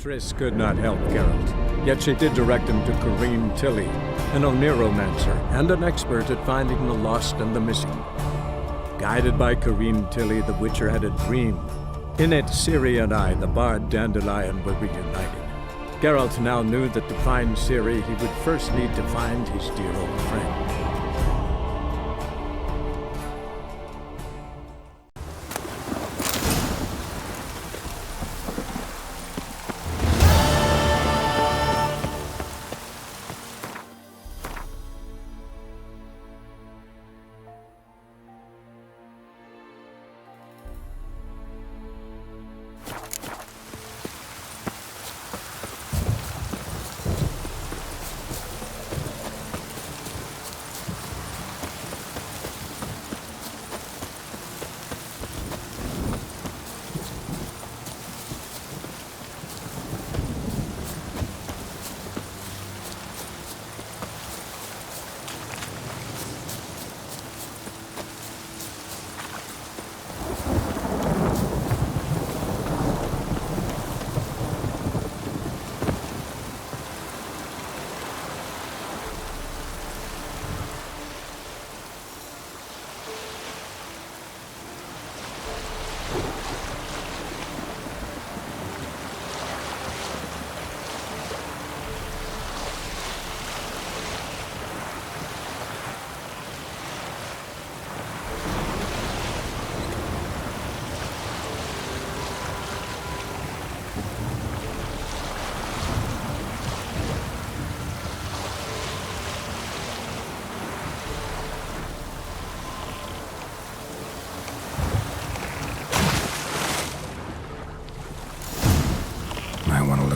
Triss could not help Geralt, yet she did direct him to Corrine Tilly, an Oniromancer and an expert at finding the lost and the missing. Guided by Corrine Tilly, the Witcher had a dream. In it, Ciri and I, the bard Dandelion, were reunited. Geralt now knew that to find Ciri, he would first need to find his dear old friend.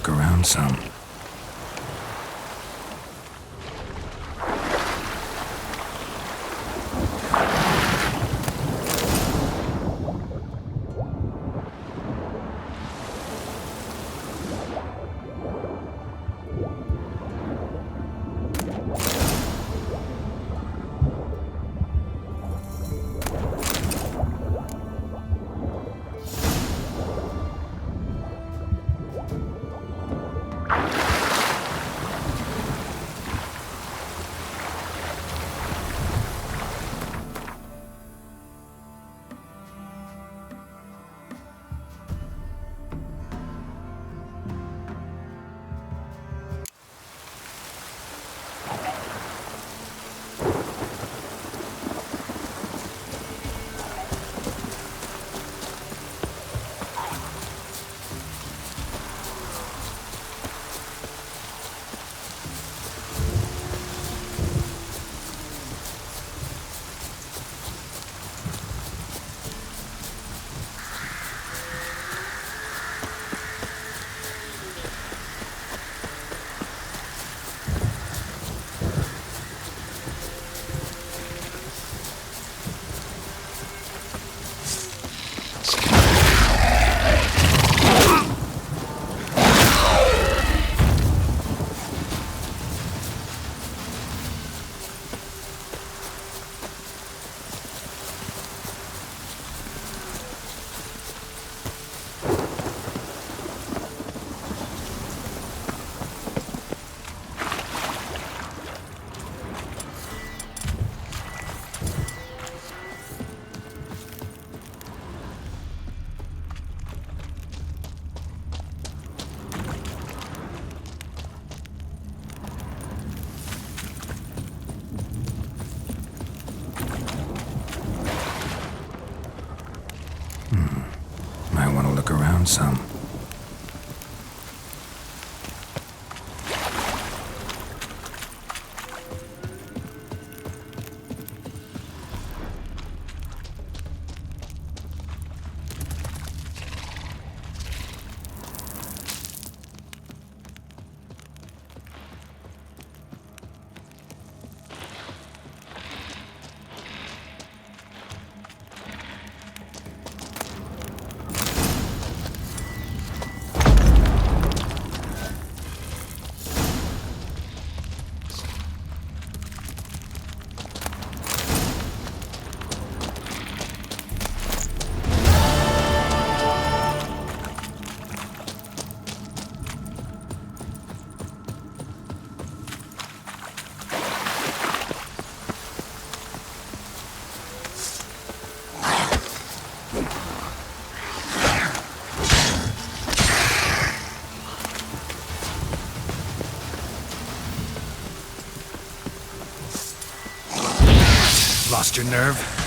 Around some. Might want to look around some. Lost your nerve?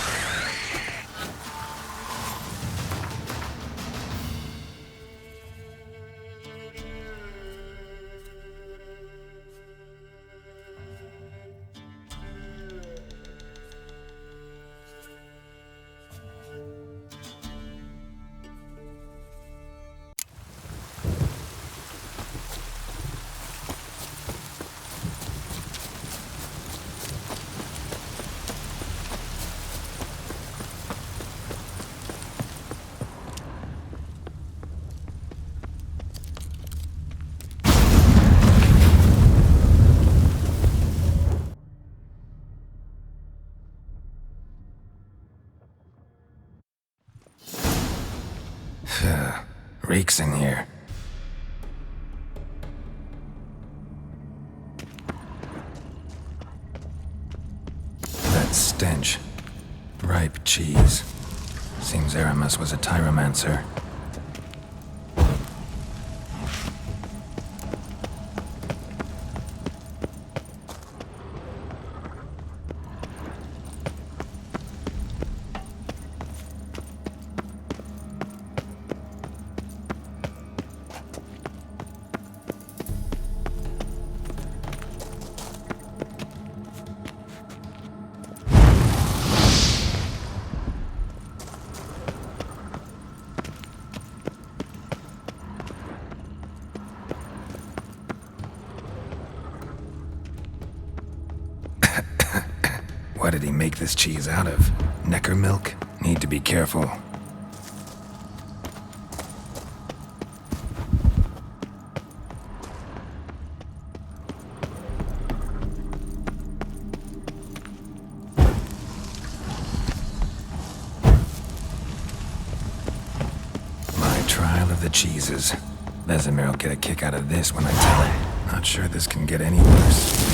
Reeks in here. That stench. Ripe cheese. Seems Aramis was a tyromancer. What did he make this cheese out of? Necker milk? Need to be careful. My trial of the cheeses. Vesemir will get a kick out of this when I tell him. Not sure this can get any worse.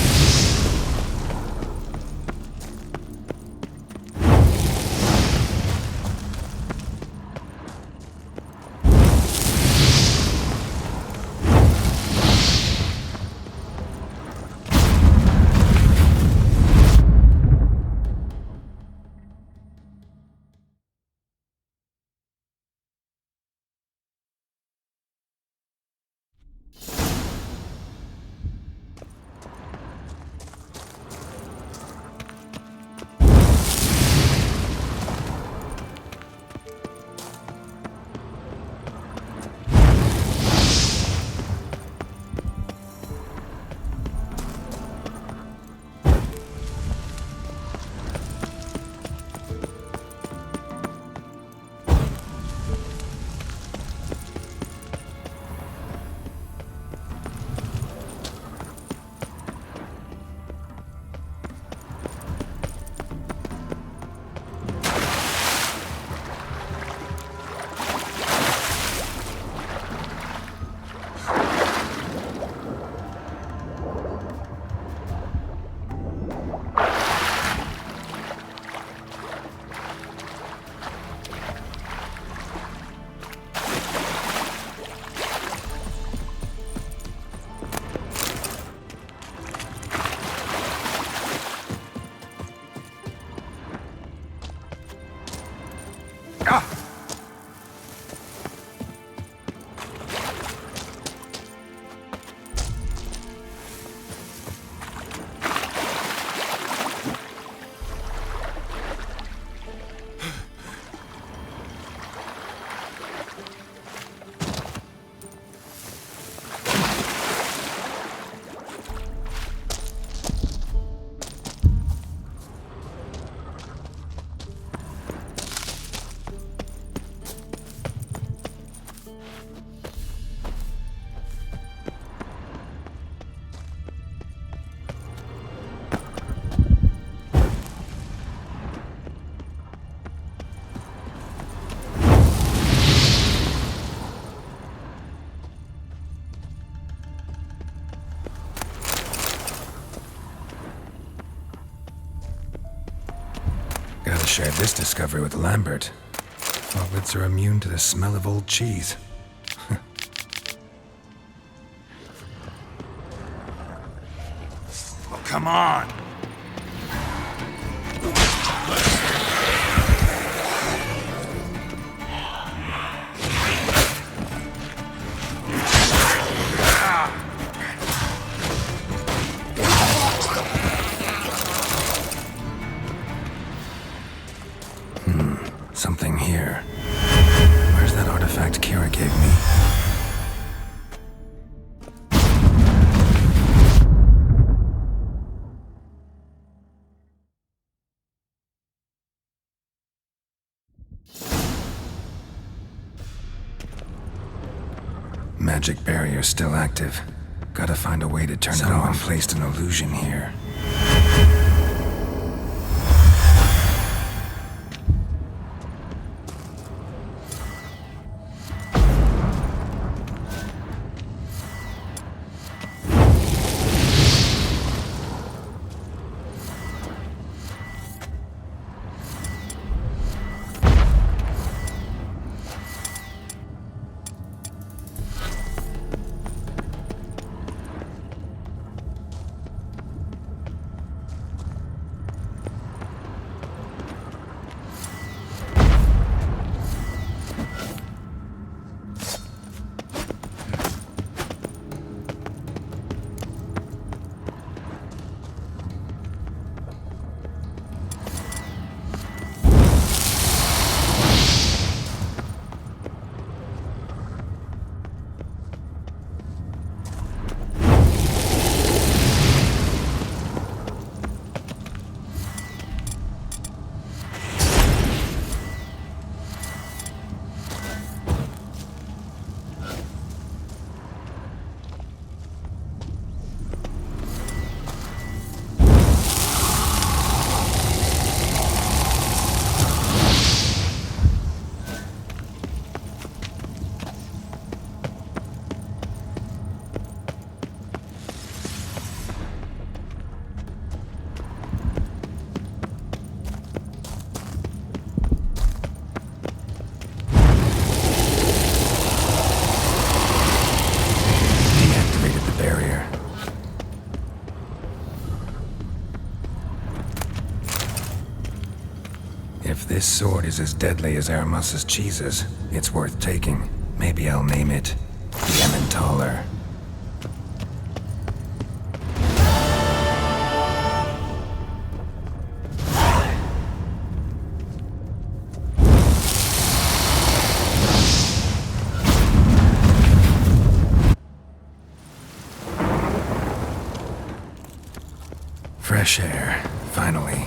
Gotta share this discovery with Lambert. Foglets are immune to the smell of old cheese. Well, come on! here. Where's that artifact Kira gave me? Magic barrier still active. Gotta find a way to turn it on. Someone placed an illusion here. If this sword is as deadly as Aramus's cheeses, it's worth taking. Maybe I'll name it the Emmentaler. Fresh air, finally.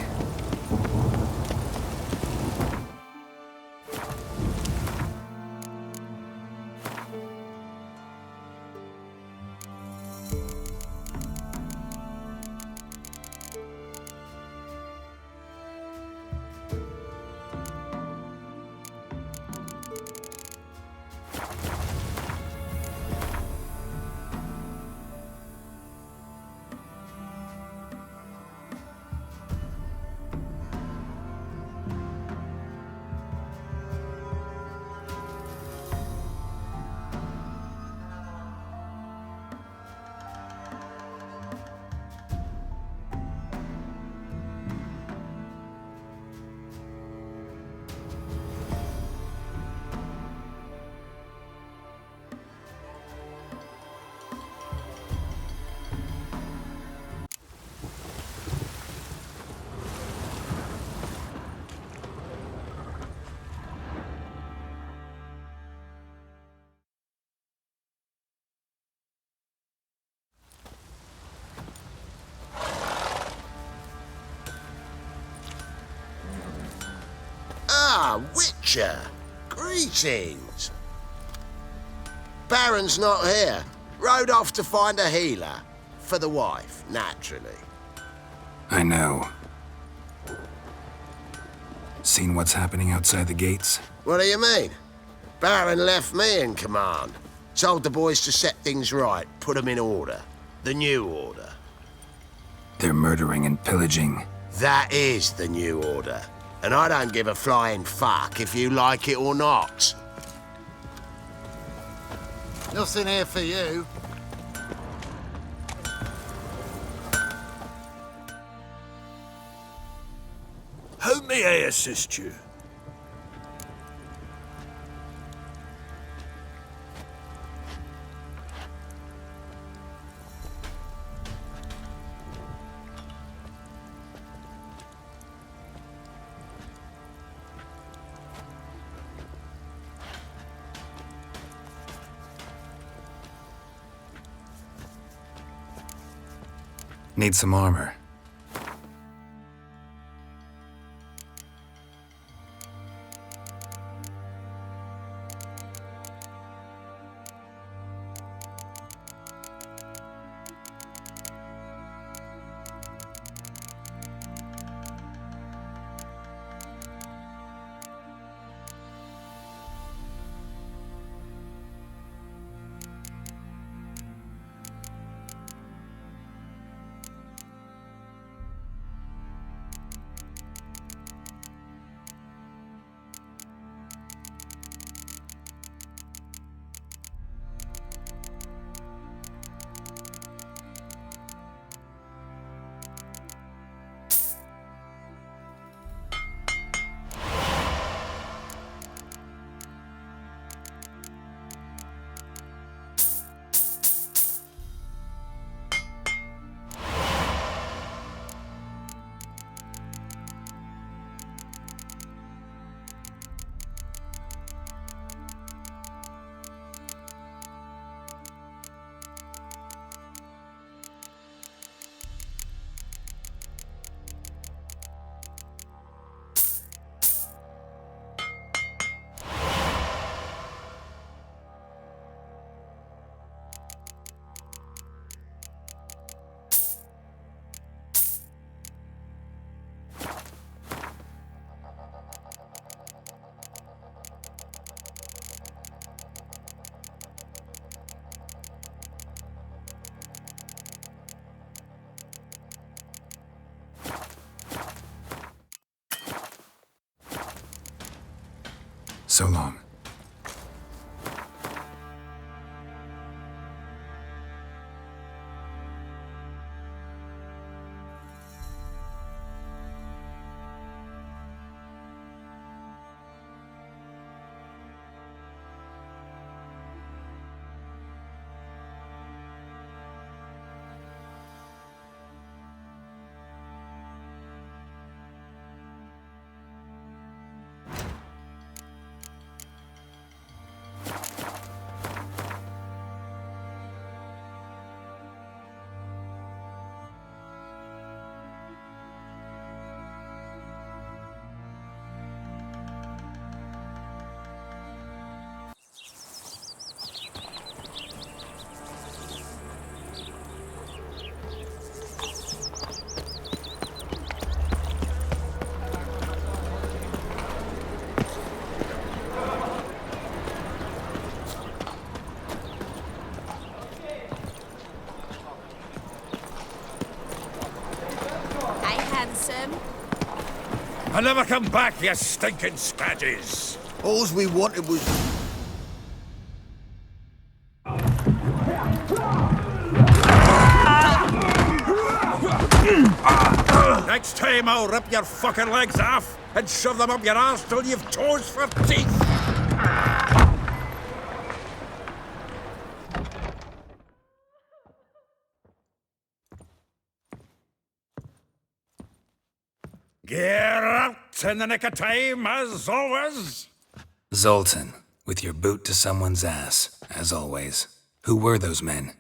Ah, Witcher! Greetings! Baron's not here. Rode off to find a healer. For the wife, naturally. I know. Seen what's happening outside the gates? What do you mean? Baron left me in command. Told the boys to set things right, put them in order. The new order. They're murdering and pillaging. That is the new order. And I don't give a flying fuck if you like it or not. Nothing here for you. How may I assist you? Need some armor. So long. I never come back, you stinking scadges! All we wanted was... Next time I'll rip your fucking legs off and shove them up your arse till you've toes for teeth! Get out in the nick of time, as always! Zoltan, with your boot to someone's ass, as always. Who were those men?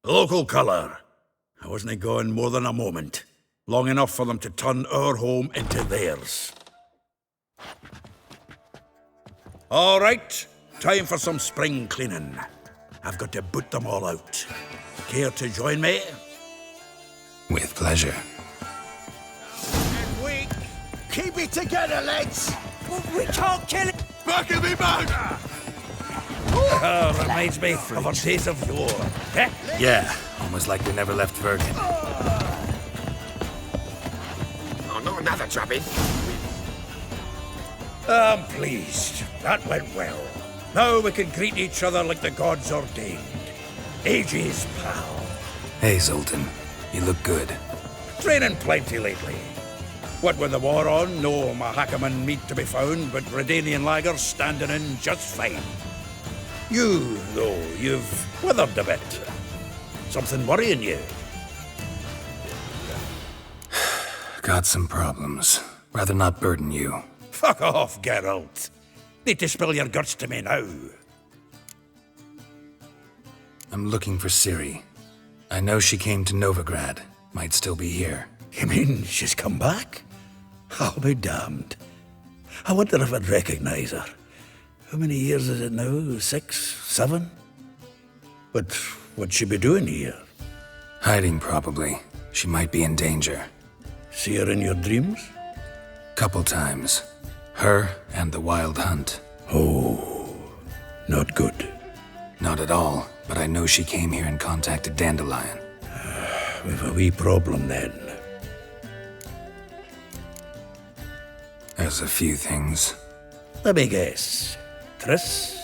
Local colour. I wasn't gone more than a moment. Long enough for them to turn our home into theirs. All right, time for some spring cleaning. I've got to boot them all out. Care to join me? With pleasure. Keep it together, lads! We can't kill it! Back of me, man! Reminds me of our days of yore. Eh? Yeah, almost like we never left Vergen. Oh, not another drubbing. I'm pleased. That went well. Now we can greet each other like the gods ordained. Ages, pal. Hey, Zoltan. You look good. Training plenty lately. What with the war on, no Mahakaman meat to be found, but Redanian lagers standing in just fine. You, though, you've withered a bit. Something worrying you? Got some problems. Rather not burden you. Fuck off, Geralt. Need to spill your guts to me now. I'm looking for Ciri. I know she came to Novigrad. might still be here. You mean she's come back? I'll be damned. I wonder if I'd recognize her. How many years is it now? 6, 7? But what'd she be doing here? Hiding, probably. She might be in danger. See her in your dreams? Couple times. Her and the Wild Hunt. Oh, not good. Not at all, but I know she came here and contacted Dandelion. We've a wee problem then. There's a few things. Let me guess. Triss?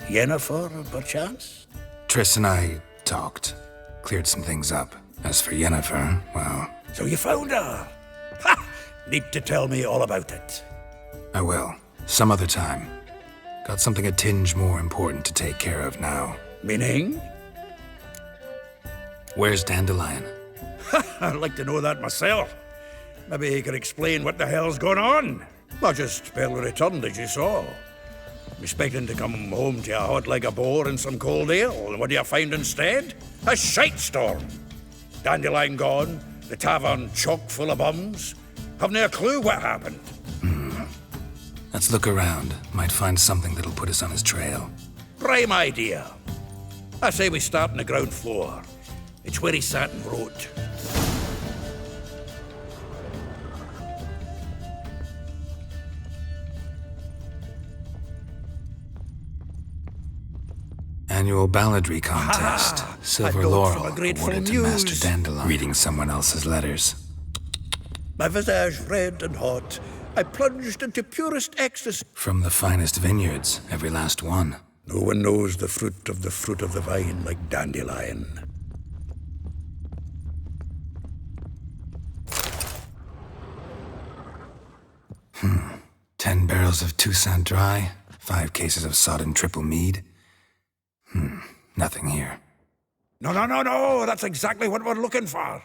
Yennefer, perchance? Triss and I talked. Cleared some things up. As for Yennefer, well, So you found her? Ha! Need to tell me all about it. I will. Some other time. Got something a tinge more important to take care of now. Meaning? Where's Dandelion? I'd like to know that myself. Maybe he could explain what the hell's going on. I just barely returned, as you saw. Expecting to come home to a hot like a boar and some cold ale, and what do you find instead? A shite storm. Dandelion gone, the tavern chock full of bums. Haven't a clue what happened. Let's look around. Might find something that'll put us on his trail. Prime idea. I say we start on the ground floor. It's where he sat and wrote. Annual balladry contest. Ah, Silver a note laurel for a grateful awarded to Master muse. Dandelion. Reading someone else's letters. My visage red and hot, I plunged into purest ecstasy. From the finest vineyards, every last one. No one knows the fruit of the vine like Dandelion. Hmm. 10 barrels of Toussaint Dry, 5 cases of sodden triple mead. Nothing here. No, that's exactly what we're looking for.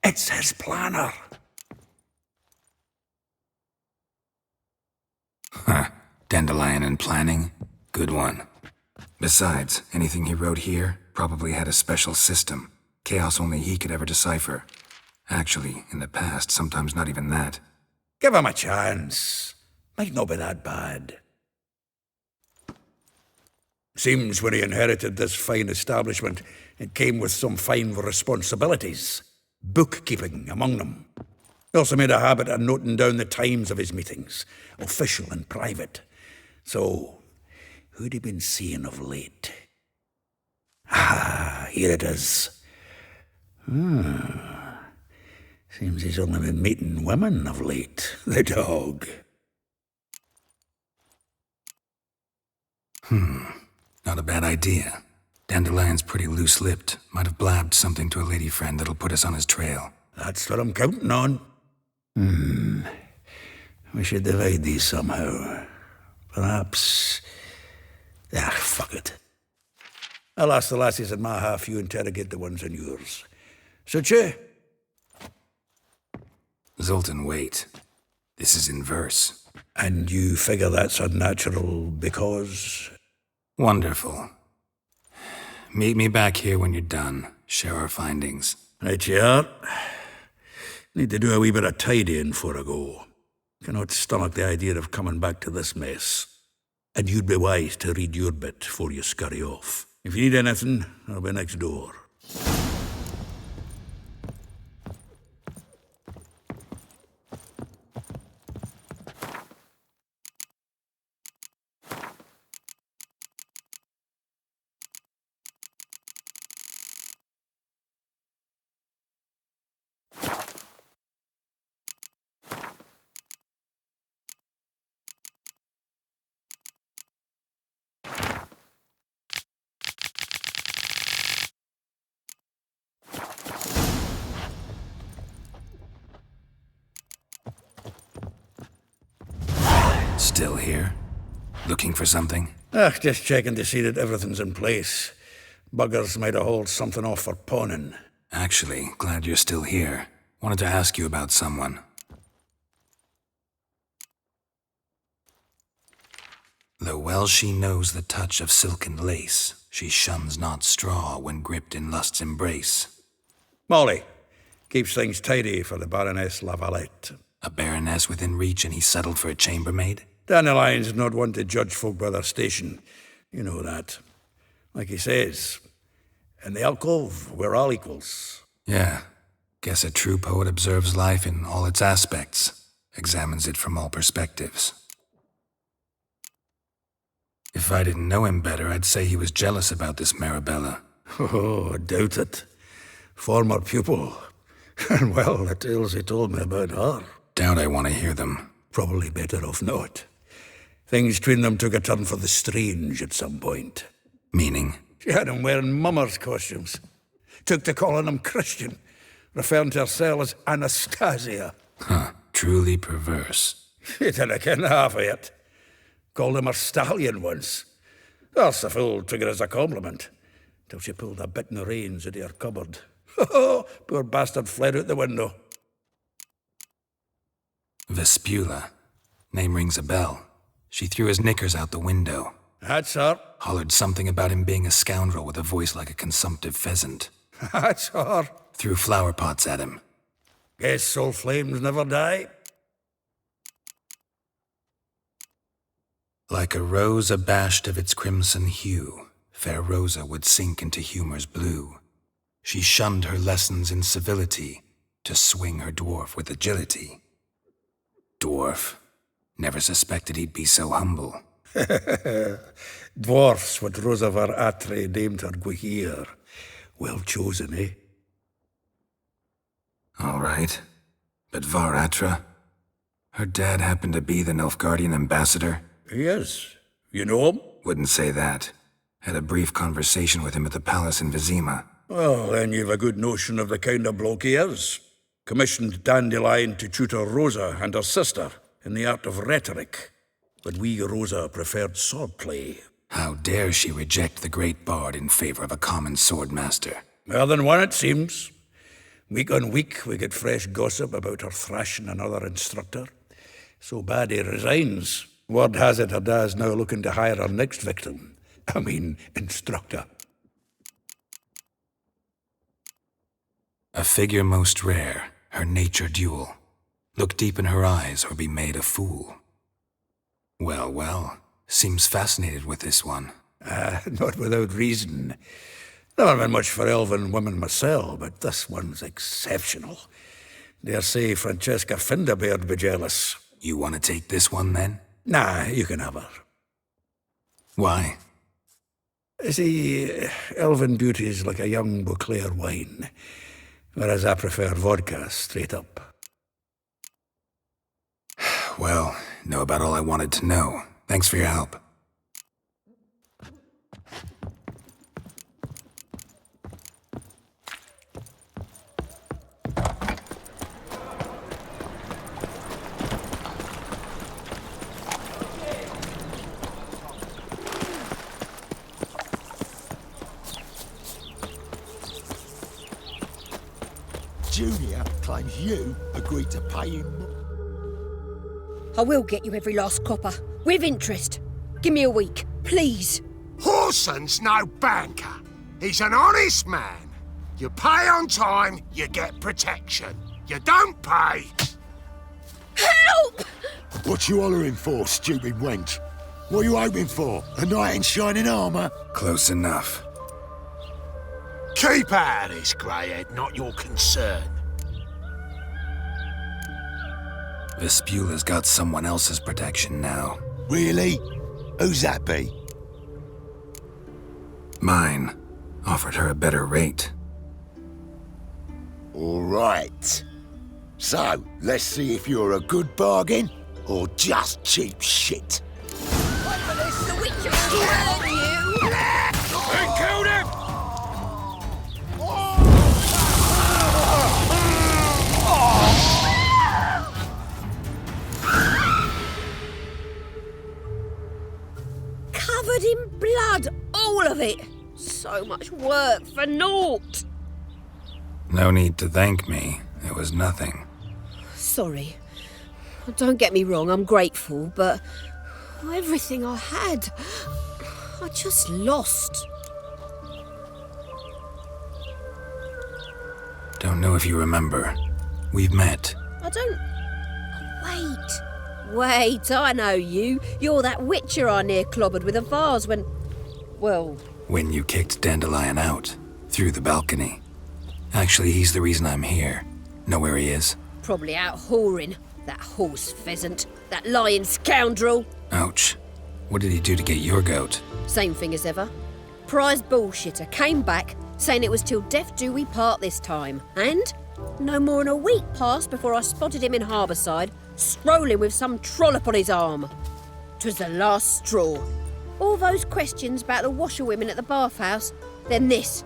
It's his planner. Huh. Dandelion and planning? Good one. Besides, anything he wrote here probably had a special system. Chaos only he could ever decipher. Actually, in the past, sometimes not even that. Give him a chance. Might not be that bad. Seems when he inherited this fine establishment, it came with some fine responsibilities. Bookkeeping among them. He also made a habit of noting down the times of his meetings, official and private. So, who'd he been seeing of late? Ah, here it is. Seems he's only been meeting women of late, the dog. Not a bad idea. Dandelion's pretty loose-lipped. Might have blabbed something to a lady friend that'll put us on his trail. That's what I'm counting on. We should divide these somehow. Perhaps... fuck it. I'll ask the lassies in my half, you interrogate the ones in yours. Suit you? Zoltan, wait. This is in verse. And you figure that's unnatural because... Wonderful. Meet me back here when you're done. Share our findings. Right you are. Need to do a wee bit of tidying before I go. Cannot stomach the idea of coming back to this mess. And you'd be wise to read your bit before you scurry off. If you need anything, I'll be next door. Still here? Looking for something? Just checking to see that everything's in place. Buggers might have hauled something off for pawning. Actually, glad you're still here. Wanted to ask you about someone. Though well she knows the touch of silken lace, she shuns not straw when gripped in lust's embrace. Molly keeps things tidy for the Baroness Lavalette. A baroness within reach, and he settled for a chambermaid? Dandelion's not one to judge folk by their station. You know that. Like he says, in the alcove, we're all equals. Yeah. Guess a true poet observes life in all its aspects, examines it from all perspectives. If I didn't know him better, I'd say he was jealous about this Marabella. Oh, I doubt it. Former pupil. And well, the tales he told me about her. Doubt I want to hear them. Probably better off not. Things between them took a turn for the strange at some point. Meaning? She had him wearing mummers' costumes. Took to calling him Christian, referring to herself as Anastasia. Huh. Truly perverse. She didn't ken half of it. Called him her stallion once. That's the fool took it as a compliment, till she pulled a bit in the reins out of her cupboard. Poor bastard fled out the window. Vespula. Name rings a bell. She threw his knickers out the window. That's her. Hollered something about him being a scoundrel with a voice like a consumptive pheasant. That's her. Threw flower pots at him. Guess soul flames never die. Like a rose abashed of its crimson hue, fair Rosa would sink into humor's blue. She shunned her lessons in civility to swing her dwarf with agility. Dwarf. Never suspected he'd be so humble. Dwarfs what Rosa var Atre named her Guihir. Well chosen, eh? All right. But Var Atra? Her dad happened to be the Nilfgaardian ambassador? He is. You know him? Wouldn't say that. Had a brief conversation with him at the palace in Vizima. Well, then you've a good notion of the kind of bloke he is. Commissioned Dandelion to tutor Rosa and her sister in the art of rhetoric. But we Rosa preferred swordplay. How dare she reject the great bard in favor of a common swordmaster? More than one, it seems. Week on week, we get fresh gossip about her thrashing another instructor. So bad he resigns. Word has it her dad's now looking to hire her next victim. Instructor. A figure most rare, her nature dual. Look deep in her eyes or be made a fool. Well, well, seems fascinated with this one. Not without reason. Never been much for elven women myself, but this one's exceptional. Dare say Francesca Finderbeard be jealous. You want to take this one, then? Nah, you can have her. Why? See, elven beauty's like a young Beauclair wine, whereas I prefer vodka straight up. Well, know about all I wanted to know. Thanks for your help. Junior claims you agreed to pay him. I will get you every last copper, with interest. Give me a week, please. Horson's no banker. He's an honest man. You pay on time, you get protection. You don't pay. Help! What you hollering for, stupid wench? What are you hoping for? A knight in shining armour? Close enough. Keep out of this, greyhead, not your concern. Vespula's got someone else's protection now. Really? Who's that be? Mine. Offered her a better rate. All right. So, let's see if you're a good bargain or just cheap shit. The witch will burn you! I killed him! Covered in blood, all of it. So much work for naught. No need to thank me. It was nothing. Sorry. Don't get me wrong, I'm grateful, but Everything I had. I just lost. Don't know if you remember. We've met. I don't... Wait, I know you. You're that witcher I near clobbered with a vase when... Well... When you kicked Dandelion out, through the balcony. Actually, he's the reason I'm here. Know where he is? Probably out whoring. That horse pheasant. That lying scoundrel. Ouch. What did he do to get your goat? Same thing as ever. Prize bullshitter came back, saying it was till death do we part this time. And no more than a week passed before I spotted him in Harbourside, strolling with some trollop on his arm. 'Twas the last straw. All those questions about the washerwomen at the bathhouse, then this.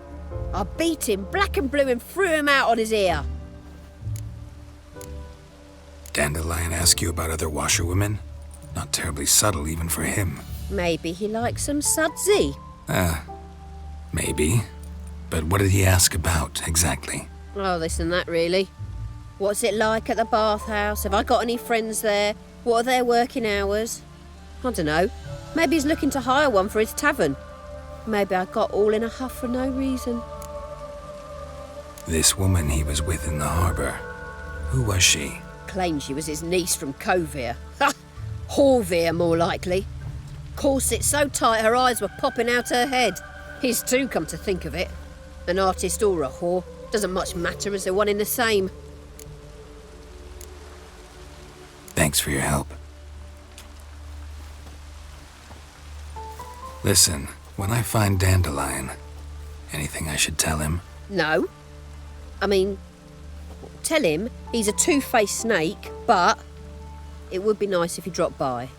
I beat him black and blue and threw him out on his ear. Dandelion asked you about other washerwomen? Not terribly subtle even for him. Maybe he likes some sudsy. Maybe. But what did he ask about, exactly? Oh, this and that, really. What's it like at the bathhouse? Have I got any friends there? What are their working hours? I don't know. Maybe he's looking to hire one for his tavern. Maybe I got all in a huff for no reason. This woman he was with in the harbour. Who was she? Claimed she was his niece from Kovir. Ha! Horvir, more likely. Corset so tight her eyes were popping out her head. His too, come to think of it. An artist or a whore. Doesn't much matter as they're one in the same. Thanks for your help. Listen, when I find Dandelion, anything I should tell him? No. I mean, tell him he's a two-faced snake, but it would be nice if he dropped by.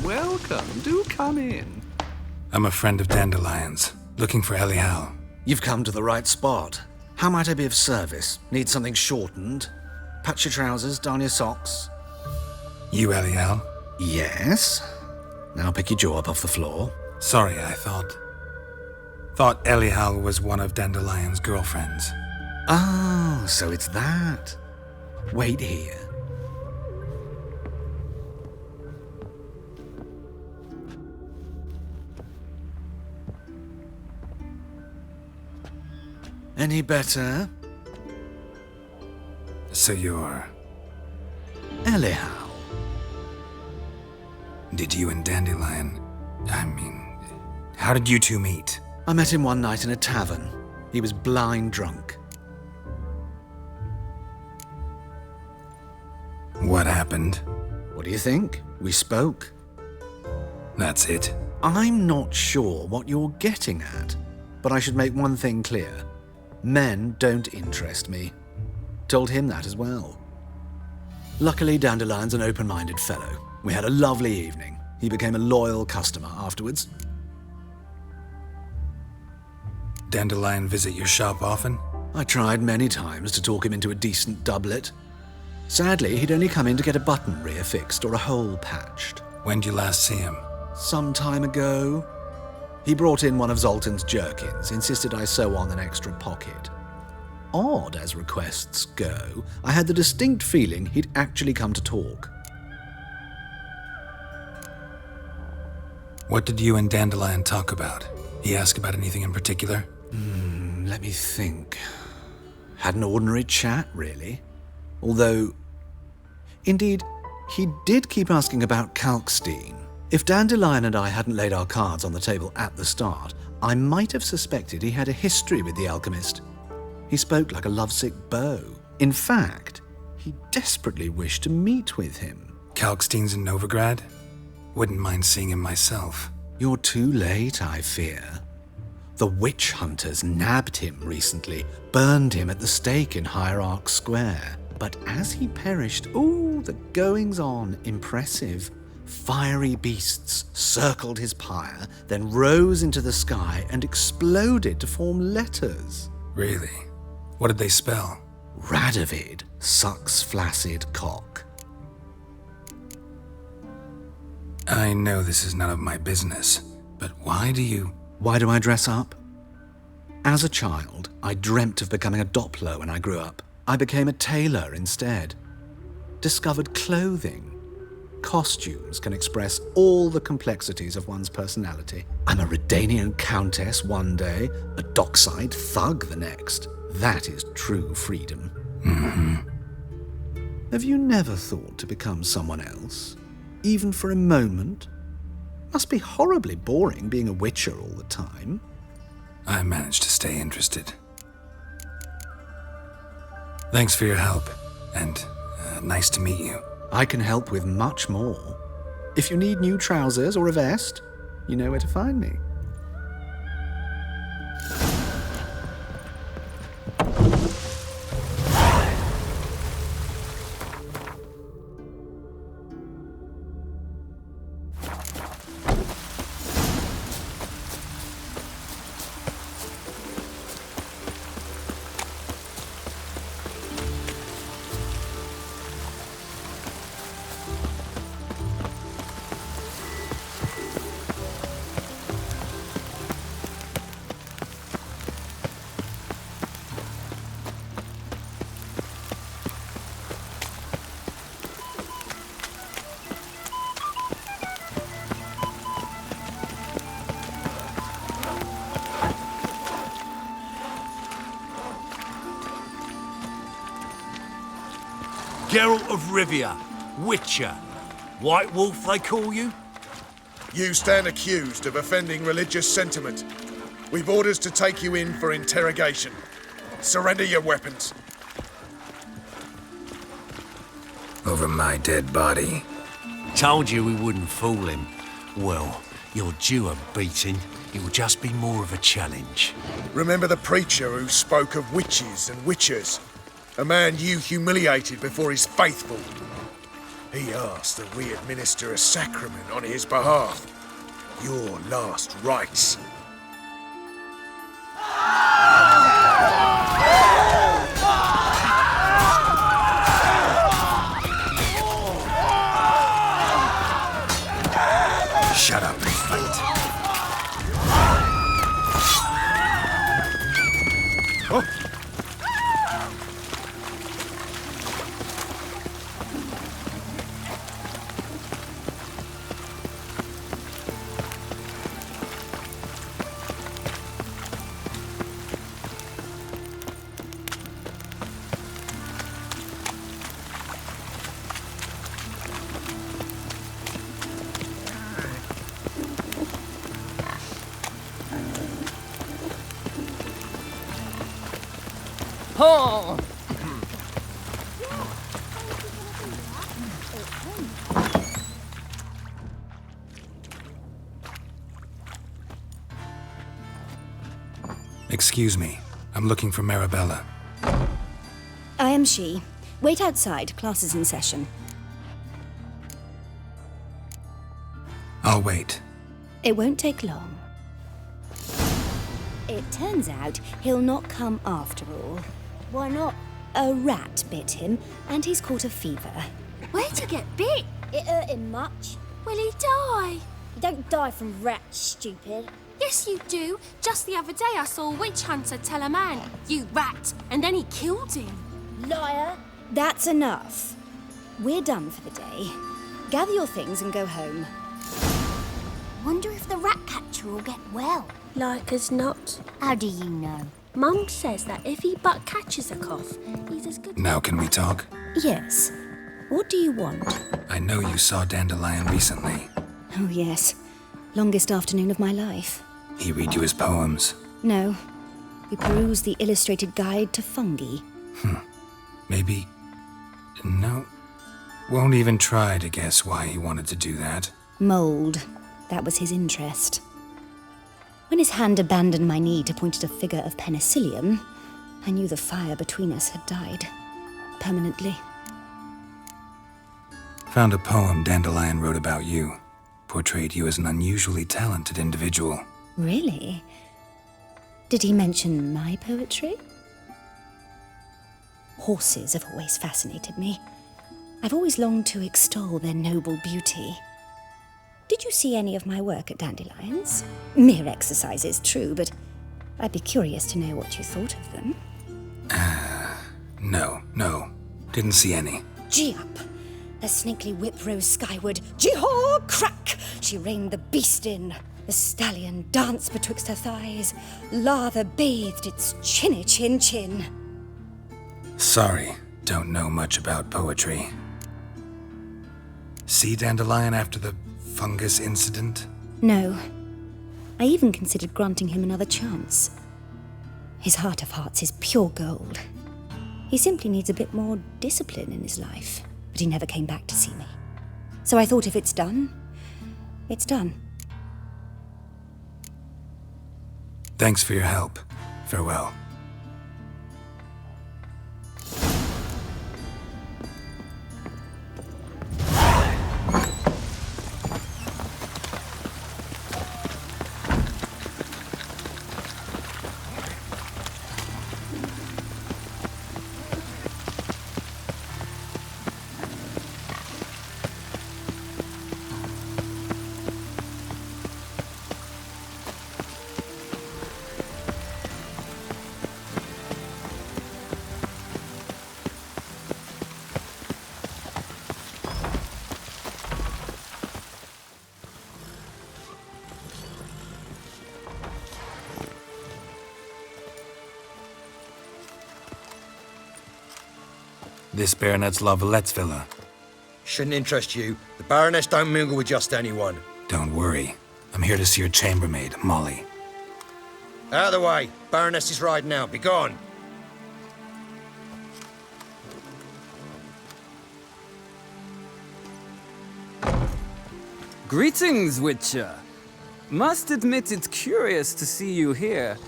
Welcome. Do come in. I'm a friend of Dandelion's, looking for Elial. You've come to the right spot. How might I be of service? Need something shortened? Patch your trousers, darn your socks? You Elial? Yes. Now pick your jaw up off the floor. Sorry, I thought Elial was one of Dandelion's girlfriends. Oh, so it's that. Wait here. Any better? So you're... Elial. Did you and Dandelion... how did you two meet? I met him one night in a tavern. He was blind drunk. What happened? What do you think? We spoke. That's it? I'm not sure what you're getting at, but I should make one thing clear. Men don't interest me. Told him that as well. Luckily, Dandelion's an open-minded fellow. We had a lovely evening. He became a loyal customer afterwards. Dandelion visit your shop often? I tried many times to talk him into a decent doublet. Sadly, he'd only come in to get a button rear fixed or a hole patched. When'd you last see him? Some time ago. He brought in one of Zoltan's jerkins, insisted I sew on an extra pocket. Odd as requests go, I had the distinct feeling he'd actually come to talk. What did you and Dandelion talk about? He asked about anything in particular? Let me think. Had an ordinary chat, really. Although, indeed, He did keep asking about Kalkstein. If Dandelion and I hadn't laid our cards on the table at the start, I might have suspected he had a history with the alchemist. He spoke like a lovesick beau. In fact, he desperately wished to meet with him. Kalkstein's in Novigrad? Wouldn't mind seeing him myself. You're too late, I fear. The witch hunters nabbed him recently, burned him at the stake in Hierarch Square. But as he perished, the goings-on, impressive. Fiery beasts circled his pyre, then rose into the sky and exploded to form letters. Really? What did they spell? Radovid sucks flaccid cock. I know this is none of my business, but why do I dress up? As a child, I dreamt of becoming a Doppler when I grew up. I became a tailor instead. Discovered clothing. Costumes can express all the complexities of one's personality. I'm a Redanian countess one day, a dockside thug the next. That is true freedom. Mm-hmm. Have you never thought to become someone else? Even for a moment? Must be horribly boring being a witcher all the time. I managed to stay interested. Thanks for your help, and nice to meet you. I can help with much more. If you need new trousers or a vest, you know where to find me. Geralt of Rivia, Witcher. White Wolf, they call you? You stand accused of offending religious sentiment. We've orders to take you in for interrogation. Surrender your weapons. Over my dead body. Told you we wouldn't fool him. Well, you're due a beating. It will just be more of a challenge. Remember the preacher who spoke of witches and witchers? A man you humiliated before his faithful. He asked that we administer a sacrament on his behalf. Your last rites. Shut up and fight. Oh. Oh! Excuse me. I'm looking for Marabella. I am she. Wait outside. Class is in session. I'll wait. It won't take long. It turns out he'll not come after all. Why not? A rat bit him, and he's caught a fever. Where'd you get bit? It hurt him much. Will he die? You don't die from rats, stupid. Yes, you do. Just the other day I saw a witch hunter tell a man, "You rat," and then he killed him. Liar! That's enough. We're done for the day. Gather your things and go home. Wonder if the rat catcher will get well. Like as not. How do you know? Mum says that if he but catches a cough, he's as good. Now can we talk? Yes. What do you want? I know you saw Dandelion recently. Oh, yes. Longest afternoon of my life. He read you his poems. No. We perused the illustrated guide to fungi. Maybe... No. Won't even try to guess why he wanted to do that. Mold. That was his interest. When his hand abandoned my knee to point at a figure of penicillium, I knew the fire between us had died. Permanently. Found a poem Dandelion wrote about you. Portrayed you as an unusually talented individual. Really? Did he mention my poetry? Horses have always fascinated me. I've always longed to extol their noble beauty. Did you see any of my work at Dandelions? Mere exercises, true, but I'd be curious to know what you thought of them. No. Didn't see any. Gee up! The snakely whip rose skyward. Gee-haw! Crack! She reined the beast in. The stallion danced betwixt her thighs. Lather bathed its chinny chin. Sorry, don't know much about poetry. See Dandelion after the fungus incident? No. I even considered granting him another chance. His heart of hearts is pure gold. He simply needs a bit more discipline in his life, but he never came back to see me. So I thought if it's done, it's done. Thanks for your help. Farewell. This Baronet's La Vallette's villa. Shouldn't interest you. The Baroness don't mingle with just anyone. Don't worry. I'm here to see your chambermaid, Molly. Out of the way. Baroness is riding out. Be gone. Greetings, Witcher. Must admit it's curious to see you here.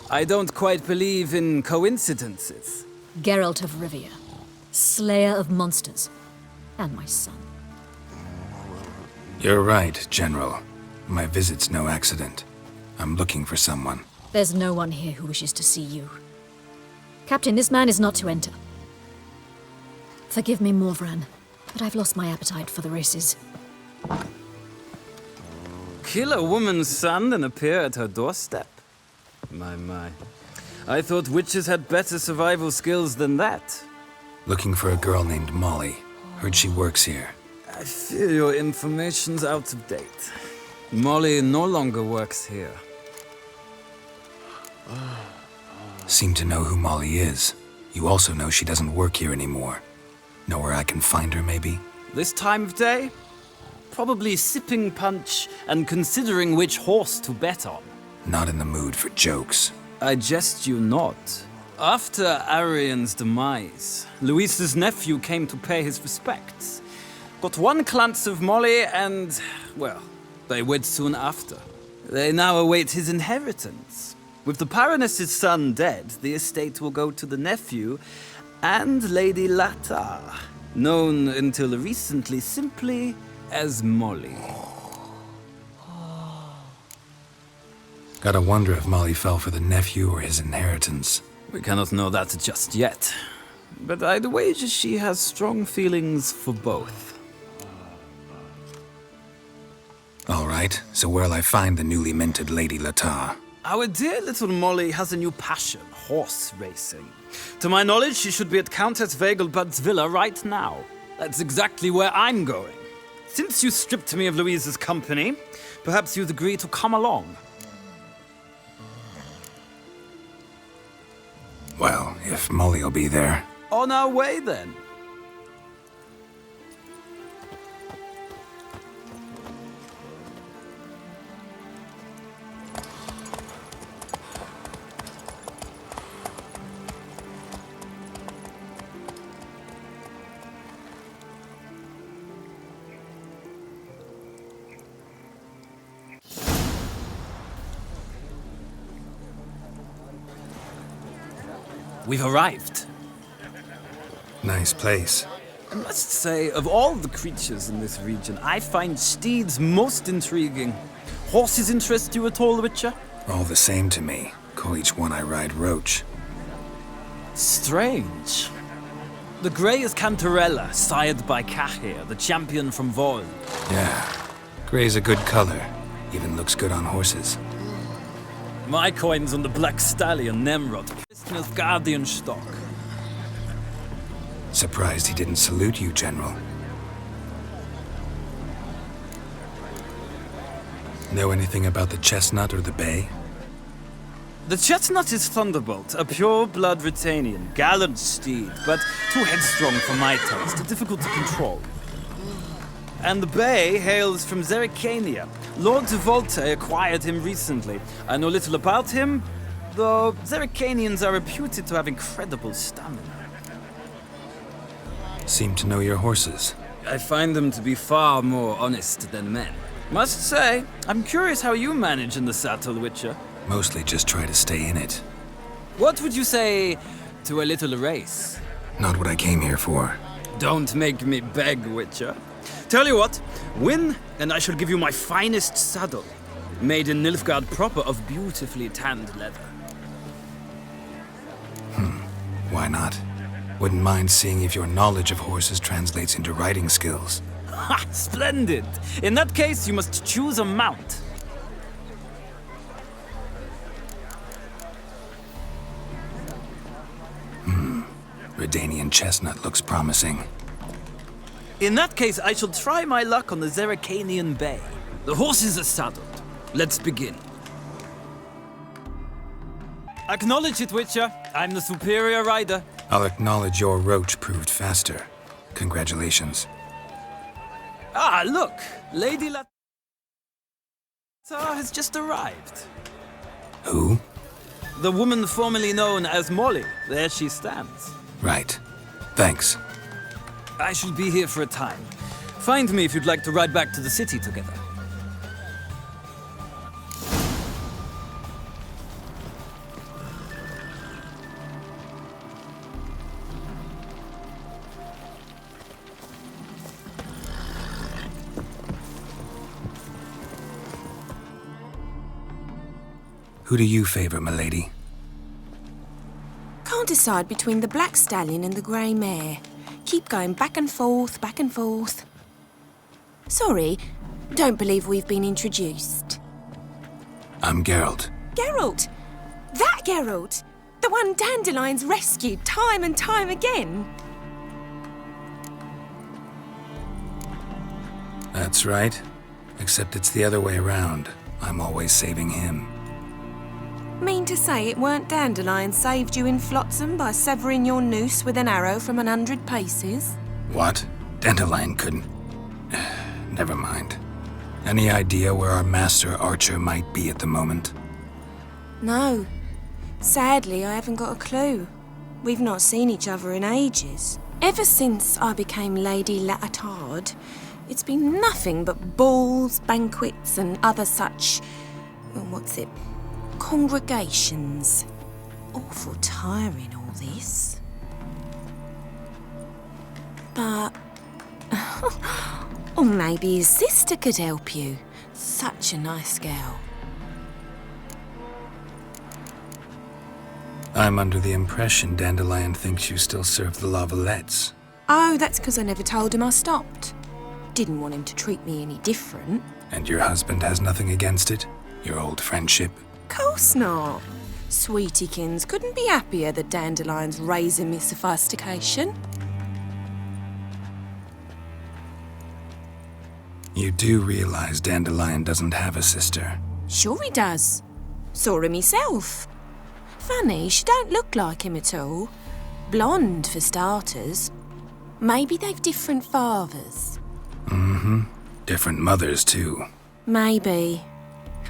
I don't quite believe in coincidences. Geralt of Rivia, slayer of monsters, and my son. You're right, General. My visit's no accident. I'm looking for someone. There's no one here who wishes to see you. Captain, this man is not to enter. Forgive me, Morvran, but I've lost my appetite for the races. Kill a woman's son and appear at her doorstep? My. I thought witches had better survival skills than that. Looking for a girl named Molly. Heard she works here. I fear your information's out of date. Molly no longer works here. Seem to know who Molly is. You also know she doesn't work here anymore. Know where I can find her, maybe? This time of day? Probably sipping punch and considering which horse to bet on. Not in the mood for jokes. I jest you not. After Arian's demise, Luis's nephew came to pay his respects. Got one glance of Molly and, well, they wed soon after. They now await his inheritance. With the Baroness's son dead, the estate will go to the nephew and Lady Lata, known until recently simply as Molly. Gotta wonder if Molly fell for the nephew or his inheritance. We cannot know that just yet, but I'd wager she has strong feelings for both. All right, so where'll I find the newly minted Lady Lata? Our dear little Molly has a new passion, horse racing. To my knowledge, she should be at Countess Vegelbud's villa right now. That's exactly where I'm going. Since you stripped me of Louise's company, perhaps you'd agree to come along. Well, if Molly'll be there. On our way, then. we've arrived. Nice place. I must say, of all the creatures in this region, I find steeds most intriguing. Horses interest you at all, Witcher? All the same to me. Call each one I ride Roach. Strange. The grey is Cantarella, sired by Cahir, the champion from Vol. Yeah. Gray's a good color. Even looks good on horses. My coin's on the Black Stallion, Nemrod, Nilfgaardian stock. Surprised he didn't salute you, General. Know anything about the Chestnut or the Bay? The Chestnut is Thunderbolt, a pure-blood Retanian, gallant steed, but too headstrong for my taste, difficult to control. And the Bay hails from Zerrikania. Lord de Volte acquired him recently. I know little about him, though Zerrikanians are reputed to have incredible stamina. Seem to know your horses. I find them to be far more honest than men. Must say, I'm curious how you manage in the saddle, Witcher. Mostly just try to stay in it. What would you say to a little race? Not what I came here for. Don't make me beg, Witcher. Tell you what, win, and I shall give you my finest saddle. Made in Nilfgaard proper of beautifully tanned leather. Why not? Wouldn't mind seeing if your knowledge of horses translates into riding skills. Ha! Splendid! In that case, you must choose a mount. Redanian Chestnut looks promising. In that case, I shall try my luck on the Zerrikanian Bay. The horses are saddled. Let's begin. Acknowledge it, Witcher. I'm the superior rider. I'll acknowledge your Roach proved faster. Congratulations. Ah, look! Lady Latar has just arrived. Who? The woman formerly known as Molly. There she stands. Right. Thanks. I shall be here for a time. Find me if you'd like to ride back to the city together. Who do you favor, milady? Can't decide between the Black Stallion and the Grey Mare. Keep going back and forth, back and forth. Sorry, don't believe we've been introduced. I'm Geralt. Geralt! That Geralt! The one Dandelion's rescued time and time again. That's right. Except it's the other way around. I'm always saving him. Mean to say it weren't Dandelion saved you in Flotsam by severing your noose with an arrow from 100 paces? What? Dandelion couldn't... Never mind. Any idea where our master archer might be at the moment? No. Sadly, I haven't got a clue. We've not seen each other in ages. Ever since I became Lady Latarde, it's been nothing but balls, banquets, and other such... congregations. Awful tiring, all this. But... or maybe his sister could help you. Such a nice girl. I'm under the impression Dandelion thinks you still serve the Lavalettes. Oh, that's because I never told him I stopped. Didn't want him to treat me any different. And your husband has nothing against it? Your old friendship? Course not. Sweetiekins couldn't be happier that Dandelion's raising me sophistication. You do realize Dandelion doesn't have a sister? Sure he does. Saw him myself. Funny, she don't look like him at all. Blonde, for starters. Maybe they've different fathers. Mm-hmm. Different mothers, too. Maybe.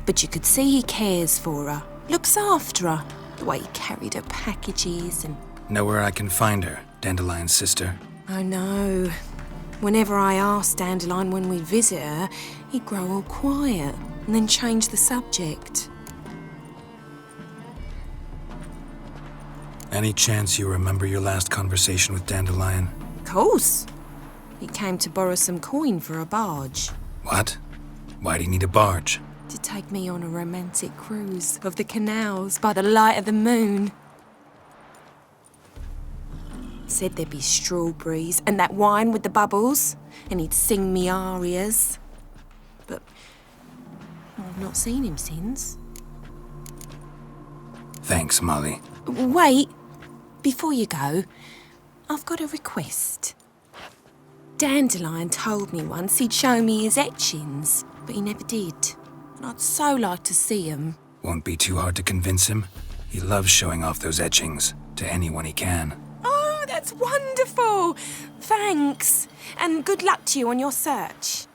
But you could see he cares for her. Looks after her. The way he carried her packages and... Know where I can find her, Dandelion's sister? I know. Whenever I asked Dandelion when we'd visit her, he'd grow all quiet and then change the subject. Any chance you remember your last conversation with Dandelion? Course. He came to borrow some coin for a barge. What? Why'd he need a barge? To take me on a romantic cruise of the canals by the light of the moon. Said there'd be strawberries and that wine with the bubbles, and he'd sing me arias. But I've not seen him since. Thanks, Molly. Wait, before you go, I've got a request. Dandelion told me once he'd show me his etchings, but he never did. And I'd so like to see them. Won't be too hard to convince him. He loves showing off those etchings to anyone he can. Oh, that's wonderful! Thanks, and good luck to you on your search.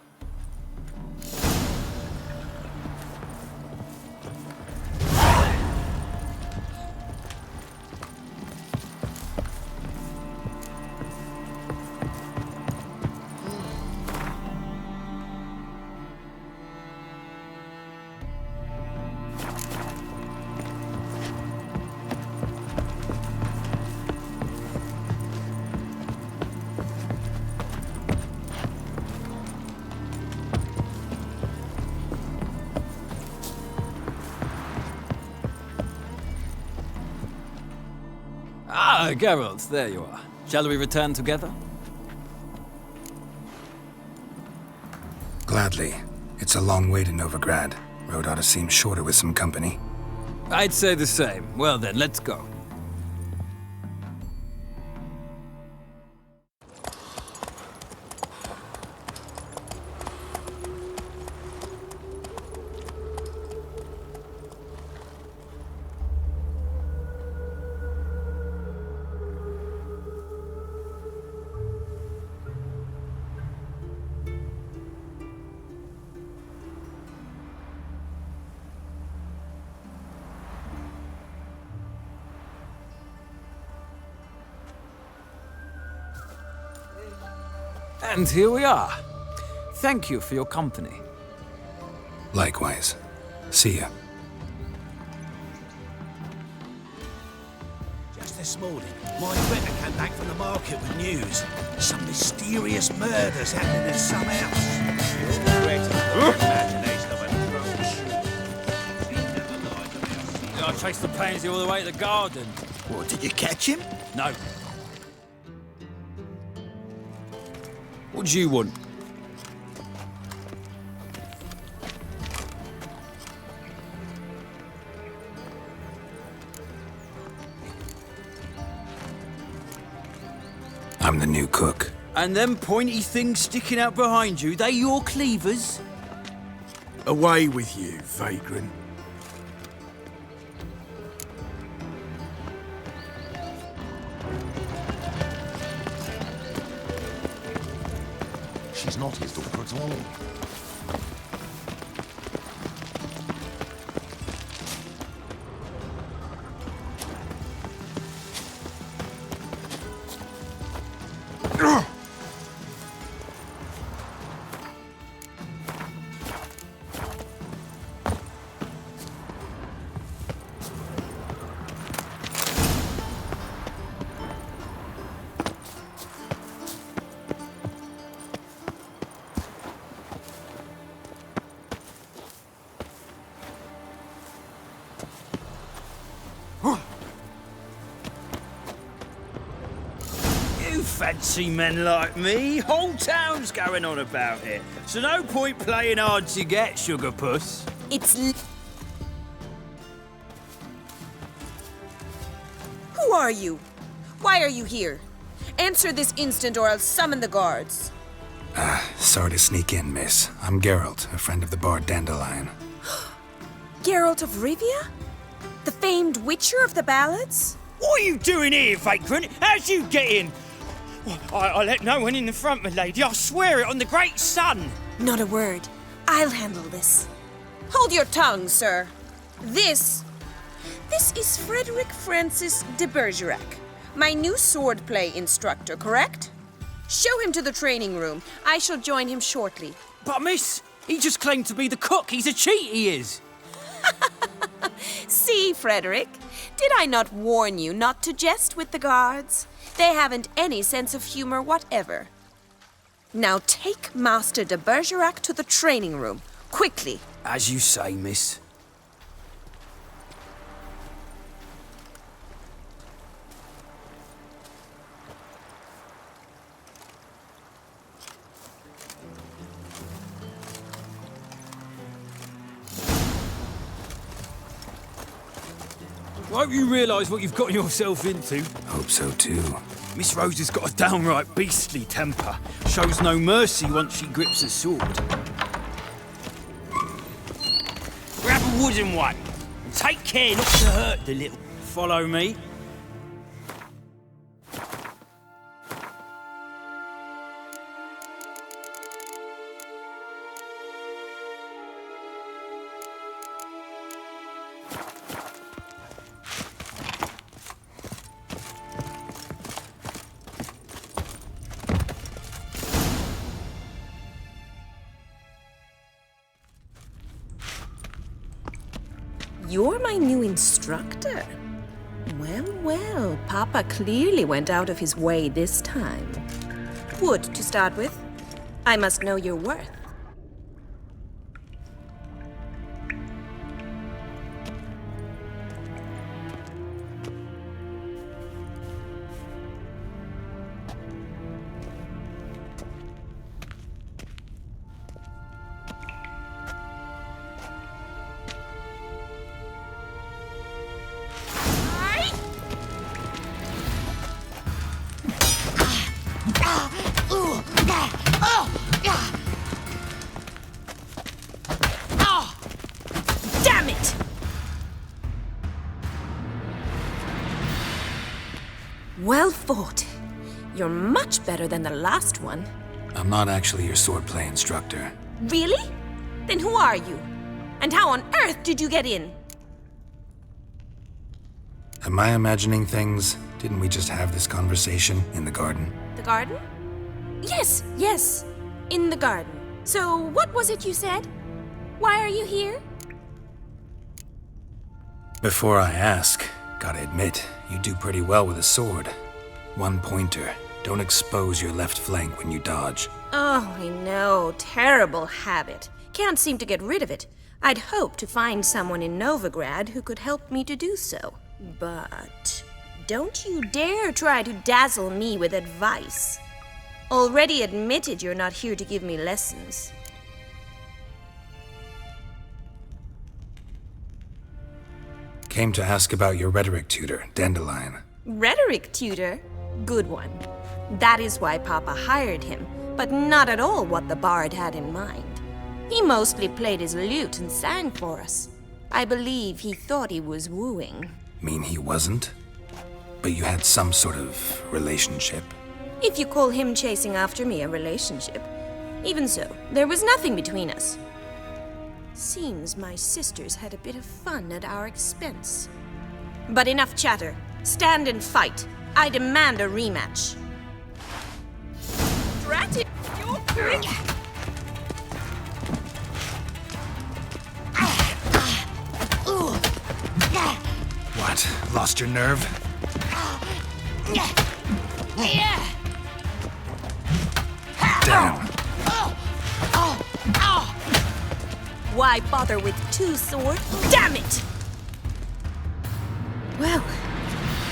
Ah, Geralt, there you are. Shall we return together? Gladly. It's a long way to Novigrad. Road ought to seem shorter with some company. I'd say the same. Well then, let's go. And here we are. Thank you for your company. Likewise. See ya. Just this morning, my inventor came back from the market with news. Some mysterious murders happening in some house. You're correct. Imagination of a drunk I traced the pansy all the way to the garden. What, did you catch him? No. What do you want? I'm the new cook. And them pointy things sticking out behind you, they your cleavers? Away with you, vagrant. She's not his daughter at all. Fancy men like me, whole town's going on about it. So no point playing hard to get, sugar puss. Who are you? Why are you here? Answer this instant or I'll summon the guards. Sorry to sneak in, miss. I'm Geralt, a friend of the bard Dandelion. Geralt of Rivia? The famed witcher of the ballads? What are you doing here, vagrant? How'd you get in? I let no one in the front, my lady. I swear it on the great sun. Not a word. I'll handle this. Hold your tongue, sir. This is Frederick Francis de Bergerac, my new swordplay instructor, correct? Show him to the training room. I shall join him shortly. But miss, he just claimed to be the cook. He's a cheat, he is. See, Frederick, Did I not warn you not to jest with the guards? They haven't any sense of humor whatever. Now take Master de Bergerac to the training room, quickly. As you say, miss. Won't you realise what you've got yourself into? Hope so too. Miss Rose has got a downright beastly temper. Shows no mercy once she grips a sword. Grab a wooden one. And take care not to hurt the little... Follow me. You're my new instructor? Well, well, Papa clearly went out of his way this time. Wood, to start with. I must know your worth. Damn it! Well fought. You're much better than the last one. I'm not actually your swordplay instructor. Really? Then who are you? And how on earth did you get in? Am I imagining things? Didn't we just have this conversation in the garden? The garden? Yes, yes. In the garden. So, what was it you said? Why are you here? Before I ask, gotta admit, you do pretty well with a sword. One pointer. Don't expose your left flank when you dodge. Oh, I know. Terrible habit. Can't seem to get rid of it. I'd hoped to find someone in Novigrad who could help me to do so. But don't you dare try to dazzle me with advice. Already admitted you're not here to give me lessons. Came to ask about your rhetoric tutor, Dandelion. Rhetoric tutor? Good one. That is why Papa hired him, but not at all what the bard had in mind. He mostly played his lute and sang for us. I believe he thought he was wooing. Mean he wasn't? But you had some sort of relationship? If you call him chasing after me a relationship. Even so, there was nothing between us. Seems my sisters had a bit of fun at our expense. But enough chatter. Stand and fight. I demand a rematch. Drat it! You're quick! What? Lost your nerve? Damn. Why bother with two swords? Damn it! Well,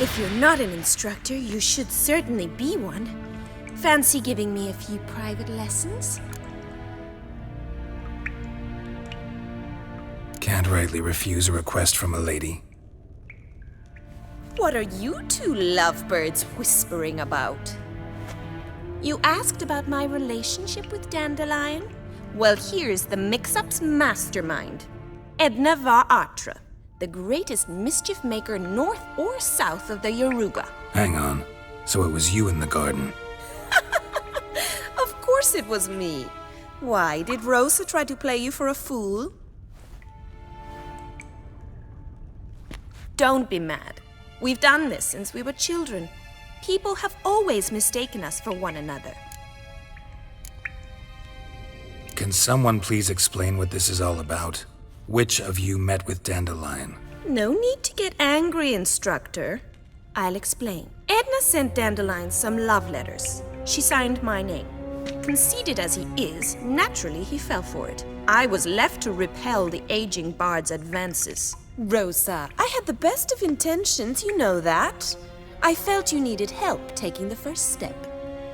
if you're not an instructor, you should certainly be one. Fancy giving me a few private lessons? Can't rightly refuse a request from a lady. What are you two lovebirds whispering about? You asked about my relationship with Dandelion? Well, here's the mix-up's mastermind. Edna var Atra, the greatest mischief maker north or south of the Yaruga. Hang on. So it was you in the garden? Of course it was me. Why, did Rosa try to play you for a fool? Don't be mad. We've done this since we were children. People have always mistaken us for one another. Can someone please explain what this is all about? Which of you met with Dandelion? No need to get angry, Instructor. I'll explain. Edna sent Dandelion some love letters. She signed my name. Conceited as he is, naturally he fell for it. I was left to repel the aging bard's advances. Rosa, I had the best of intentions, you know that. I felt you needed help taking the first step.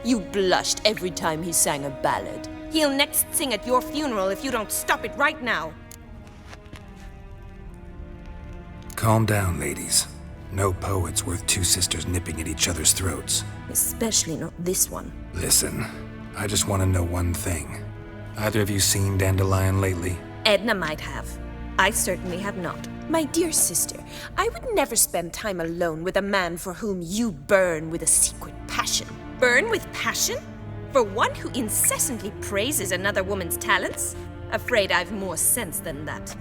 You blushed every time he sang a ballad. He'll next sing at your funeral if you don't stop it right now. Calm down, ladies. No poet's worth two sisters nipping at each other's throats. Especially not this one. Listen, I just want to know one thing. Either of you seen Dandelion lately? Edna might have. I certainly have not. My dear sister, I would never spend time alone with a man for whom you burn with a secret passion. Burn with passion? For one who incessantly praises another woman's talents? Afraid I've more sense than that.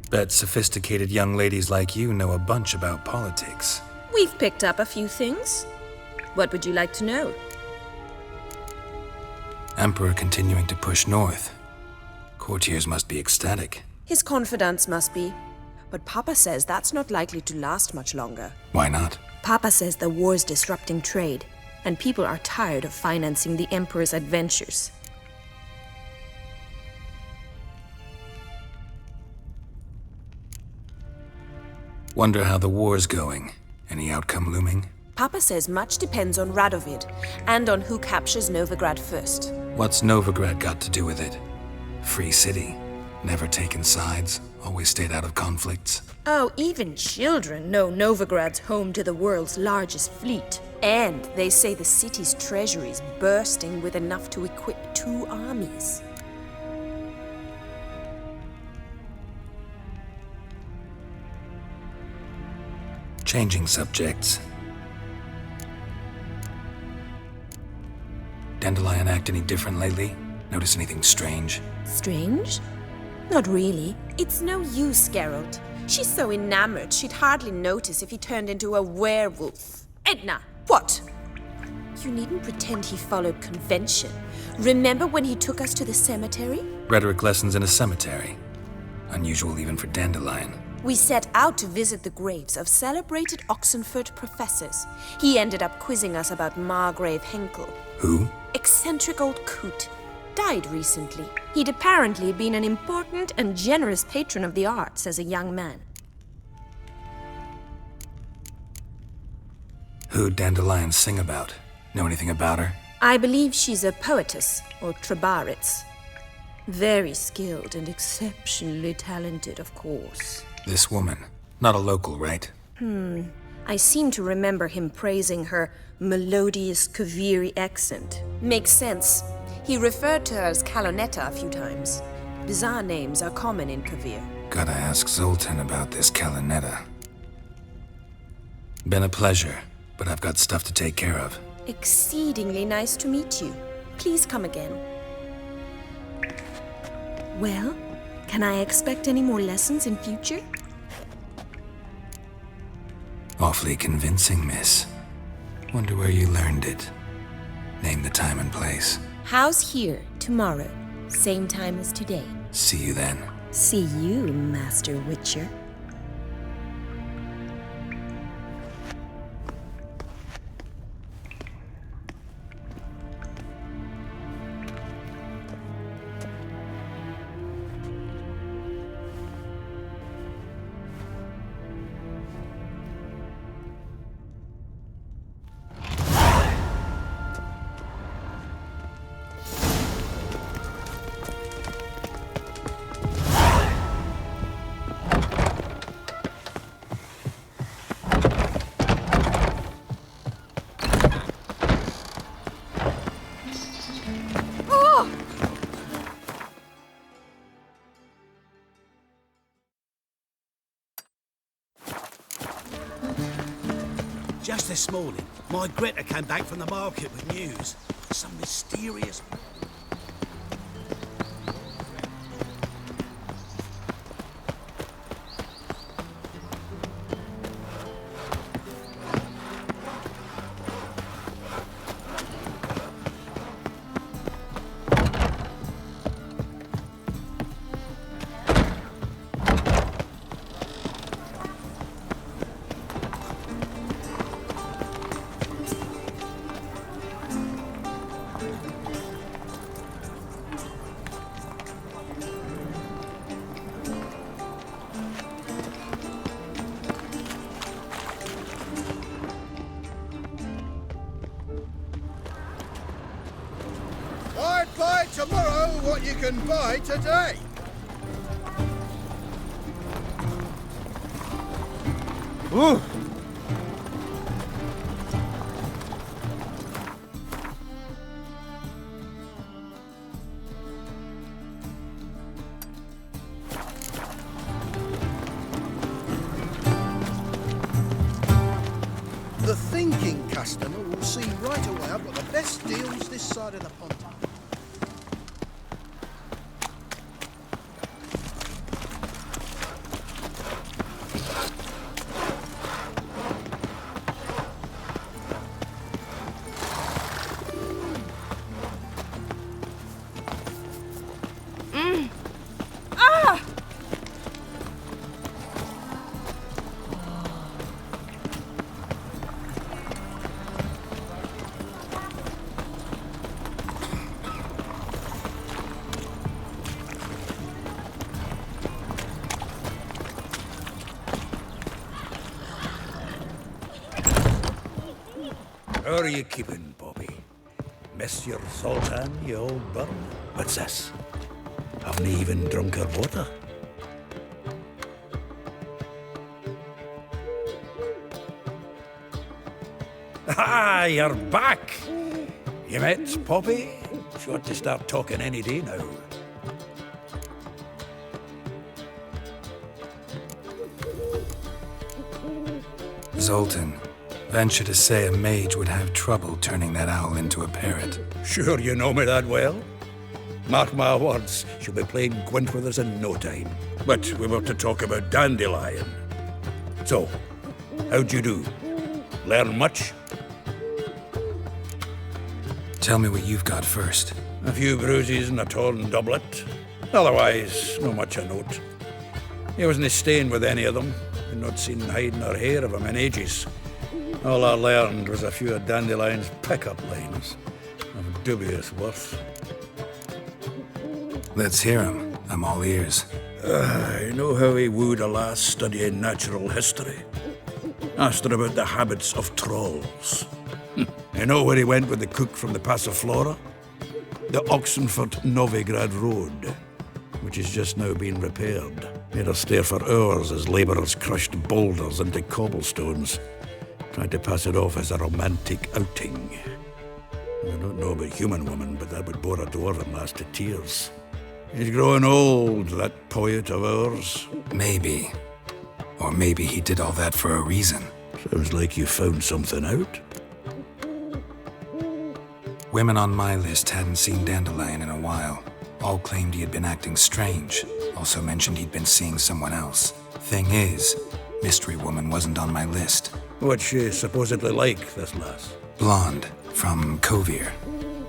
Bet sophisticated young ladies like you know a bunch about politics. We've picked up a few things. What would you like to know? Emperor continuing to push north. Courtiers must be ecstatic. His confidants must be. But Papa says that's not likely to last much longer. Why not? Papa says the war's disrupting trade, and people are tired of financing the Emperor's adventures. Wonder how the war's going. Any outcome looming? Papa says much depends on Radovid, and on who captures Novigrad first. What's Novigrad got to do with it? Free city. Never taken sides. Always stayed out of conflicts. Oh, even children know Novigrad's home to the world's largest fleet. And they say the city's treasury's bursting with enough to equip 2 armies. Changing subjects. Dandelion act any different lately? Notice anything strange? Strange? Not really. It's no use, Geralt. She's so enamored she'd hardly notice if he turned into a werewolf. Edna! What? You needn't pretend he followed convention. Remember when he took us to the cemetery? Rhetoric lessons in a cemetery. Unusual even for Dandelion. We set out to visit the graves of celebrated Oxenford professors. He ended up quizzing us about Margrave Henkel. Who? Eccentric old coot. Died recently. He'd apparently been an important and generous patron of the arts as a young man. Who'd Dandelion sing about? Know anything about her? I believe she's a poetess, or trabaritz. Very skilled and exceptionally talented, of course. This woman. Not a local, right? I seem to remember him praising her melodious Kaviri accent. Makes sense. He referred to her as Kalonetta a few times. Bizarre names are common in Kavir. Gotta ask Zoltan about this Kalonetta. Been a pleasure, but I've got stuff to take care of. Exceedingly nice to meet you. Please come again. Well, can I expect any more lessons in future? Awfully convincing, miss. Wonder where you learned it. Name the time and place. House here, tomorrow. Same time as today. See you then. See you, Master Witcher. Just this morning, my Greta came back from the market with news. Some mysterious... you can buy today. Ooh. The thinking customer will see right away I've got the best deals this side of the pond. How are you keeping, Bobby? Monsieur Zoltan, you old bum? What's this? Haven't even drunk her water? Ah, you're back! You met Poppy? She ought to start talking any day now. Zoltan, venture to say a mage would have trouble turning that owl into a parrot. Sure you know me that well? Mark my words, she'll be playing Gwent with us in no time. But we were to talk about Dandelion. So, how'd you do? Learn much? Tell me what you've got first. A few bruises and a torn doublet. Otherwise, no much a note. He wasn't staying with any of them. I'd not seen hiding or hair of him in ages. All I learned was a few of Dandelion's pick-up lines of dubious worth. Let's hear him. I'm all ears. I know how he wooed a lass studying natural history. Asked her about the habits of trolls. You know where he went with the cook from the Passiflora? The Oxenford-Novigrad Road, which is just now being repaired. Made her stare for hours as labourers crushed boulders into cobblestones, tried to pass it off as a romantic outing. I don't know about human woman, but that would bore a dwarven lass to tears. He's growing old, that poet of ours. Maybe. Or maybe he did all that for a reason. Sounds like you found something out. Women on my list hadn't seen Dandelion in a while. All claimed he had been acting strange. Also mentioned he'd been seeing someone else. Thing is, Mystery Woman wasn't on my list. What's she supposedly like, this lass? Blonde, from Kovir.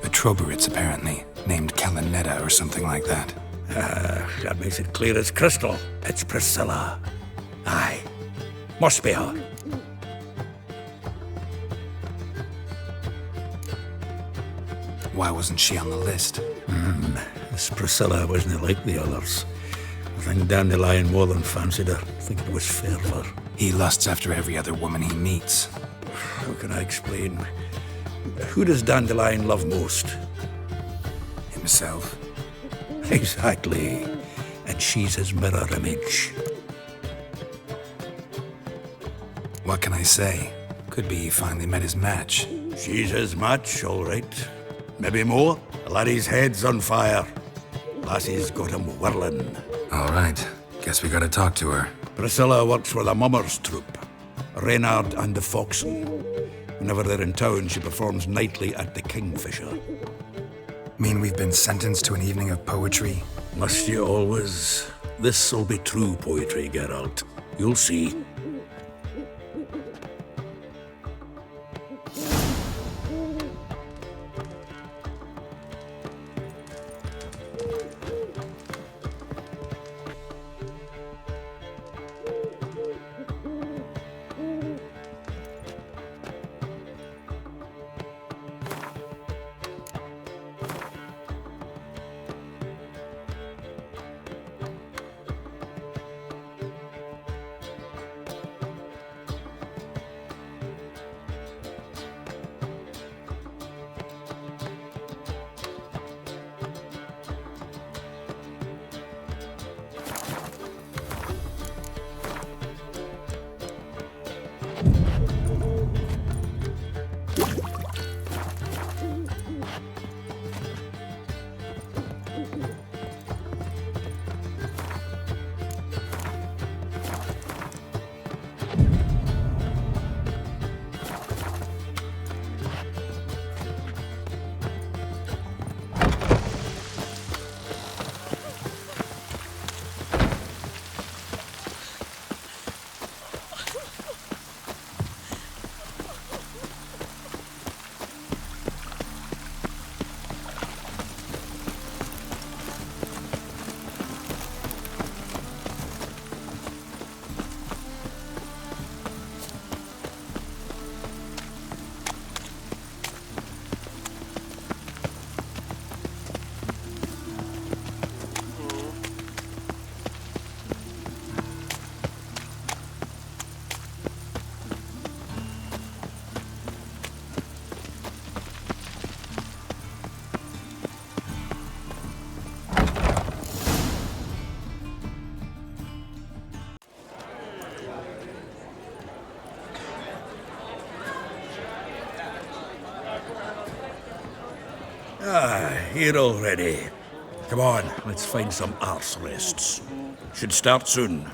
A Troberitz, apparently, named Kalinetta or something like that. That makes it clear as crystal. It's Priscilla. Aye. Must be her. Why wasn't she on the list? This Priscilla wasn't like the others. I think Dandelion more than fancied her. I think it was fervour. He lusts after every other woman he meets. How can I explain? Who does Dandelion love most? Himself. Exactly. And she's his mirror image. What can I say? Could be he finally met his match. She's his match, all right. Maybe more. The laddie's head's on fire. Lassie's got him whirling. All right. Guess we gotta talk to her. Priscilla works for the Mummers troupe. Reynard and the Foxen. Whenever they're in town, she performs nightly at the Kingfisher. Mean we've been sentenced to an evening of poetry? Must you always? This'll be true poetry, Geralt. You'll see. here already. Come on, let's find some arse rests. Should start soon.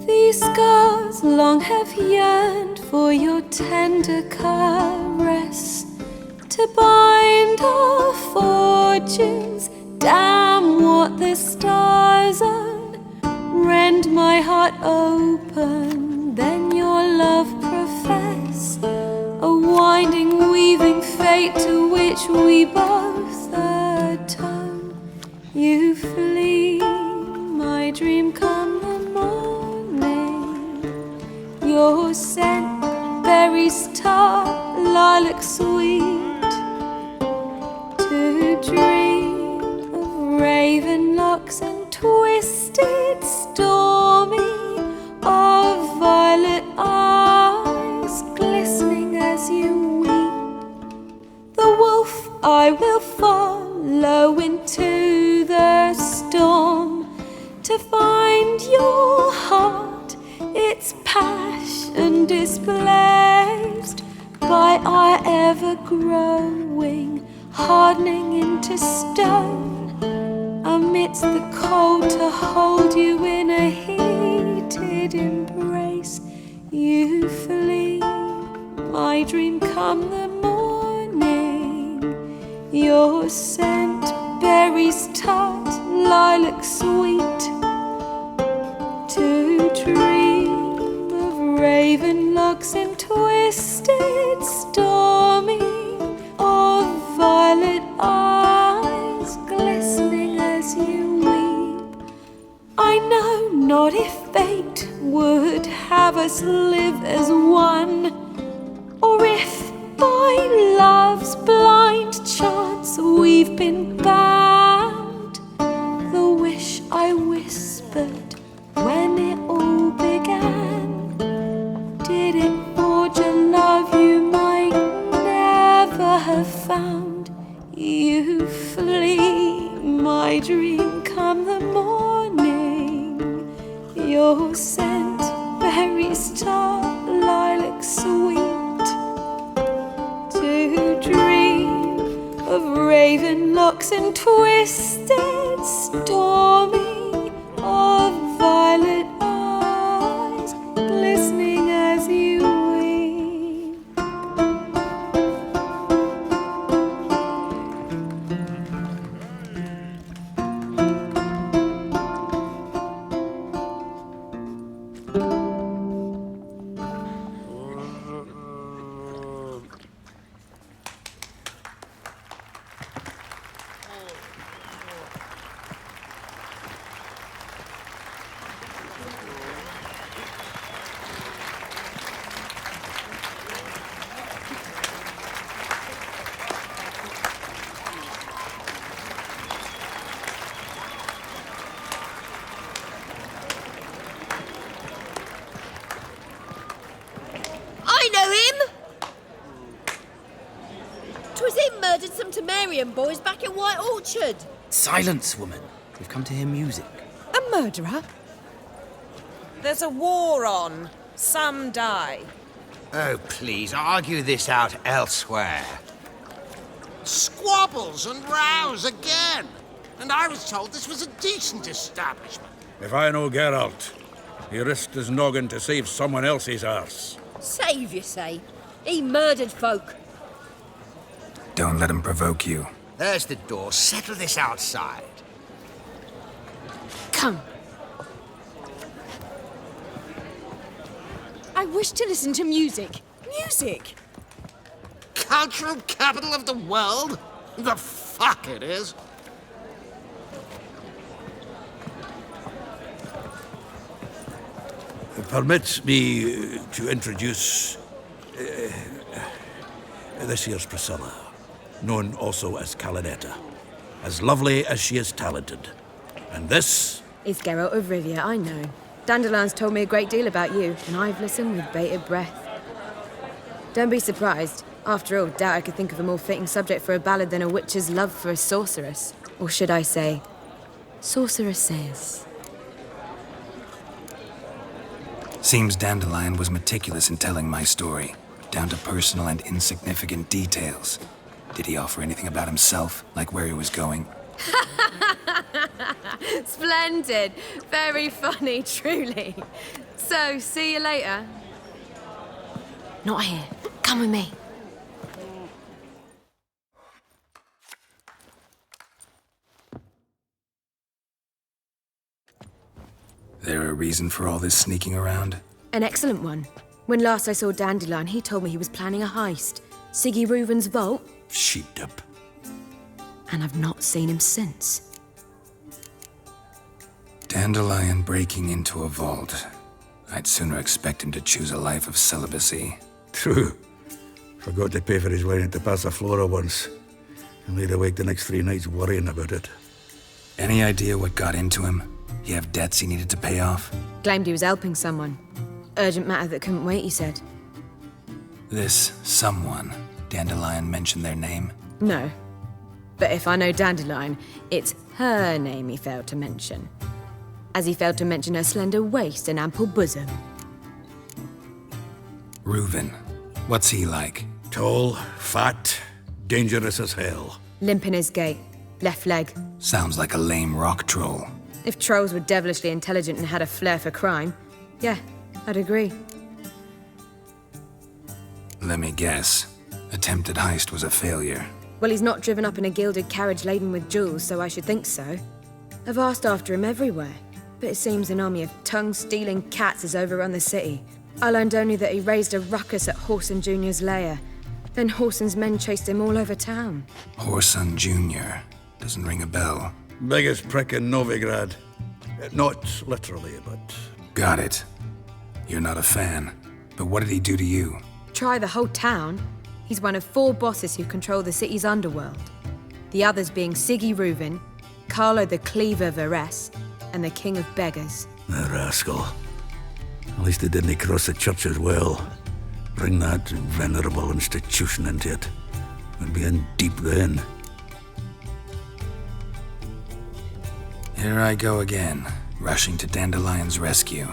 These scars long have yearned for your tender caress, to bind our fortunes. Damn what the stars own. Rend my heart open, then your love profess, a winding, weaving fate to which we both atone. You flee, my dream come the morning. Your scent, berries tart, lilac sweet, to dream of raven locks and twisted, stormy, of violet eyes glistening as you weep. The wolf I will follow into the storm, to find your heart, its passion displaced by our ever-growing, hardening into stone, amidst the cold to hold you in a heated embrace. You flee, my dream come the morning, your scent, berries tart, lilac sweet, to dream of raven locks and twisted, stormy, of violet eyes glistening as you weep. I know not if fate would have us live as one, or if by love's blind chance we've been bound. The wish I whispered when it all began, did it forge a love you might never have found? You flee, my dream come the morning, your scent, berries tart, lilac sweet, to dream of raven locks and twisted, stormy, of violet eyes glistening as you weep. I know him! 'Twas him murdered some Temerian boys back in White Orchard. Silence, woman. We've come to hear music. A murderer? There's a war on. Some die. Oh, please, argue this out elsewhere. Squabbles and rows again. And I was told this was a decent establishment. If I know Geralt, he risked his noggin to save someone else's arse. Save, you say? He murdered folk. Don't let him provoke you. There's the door. Settle this outside. Come. I wish to listen to music. Music! Cultural capital of the world? The fuck it is. Permit me to introduce this here's Priscilla, known also as Calinetta. As lovely as she is talented. And this? It's Geralt of Rivia, I know. Dandelion's told me a great deal about you, and I've listened with bated breath. Don't be surprised. After all, doubt I could think of a more fitting subject for a ballad than a witch's love for a sorceress. Or should I say, sorceresses. Seems Dandelion was meticulous in telling my story, down to personal and insignificant details. Did he offer anything about himself, like where he was going? Splendid. Very funny, truly. So, see you later. Not here. Come with me. There a reason for all this sneaking around? An excellent one. When last I saw Dandelion, he told me he was planning a heist. Siggy Reuven's vault. Sheepdip. And I've not seen him since. Dandelion breaking into a vault. I'd sooner expect him to choose a life of celibacy. True. Forgot to pay for his wine at Passaflora once. And laid awake the next 3 nights worrying about it. Any idea what got into him? He have debts he needed to pay off? Claimed he was helping someone. Urgent matter that couldn't wait, he said. This someone, Dandelion mentioned their name? No. But if I know Dandelion, it's her name he failed to mention. As he failed to mention her slender waist and ample bosom. Reuven. What's he like? Tall, fat, dangerous as hell. Limp in his gait. Left leg. Sounds like a lame rock troll. If trolls were devilishly intelligent and had a flair for crime, yeah, I'd agree. Let me guess. Attempted heist was a failure. Well, he's not driven up in a gilded carriage laden with jewels, so I should think so. I've asked after him everywhere, but it seems an army of tongue-stealing cats has overrun the city. I learned only that he raised a ruckus at Whoreson Jr.'s lair. Then Whoreson's men chased him all over town. Whoreson Jr. Doesn't ring a bell. Biggest prick in Novigrad. Not literally, but... Got it. You're not a fan. But what did he do to you? Try the whole town. He's one of 4 bosses who control the city's underworld. The others being Siggy Reuven, Carlo the Cleaver Varese, and the King of Beggars. The rascal. At least he didn't cross the church as well. Bring that venerable institution into it. We'd be in deep then. Here I go again, rushing to Dandelion's rescue.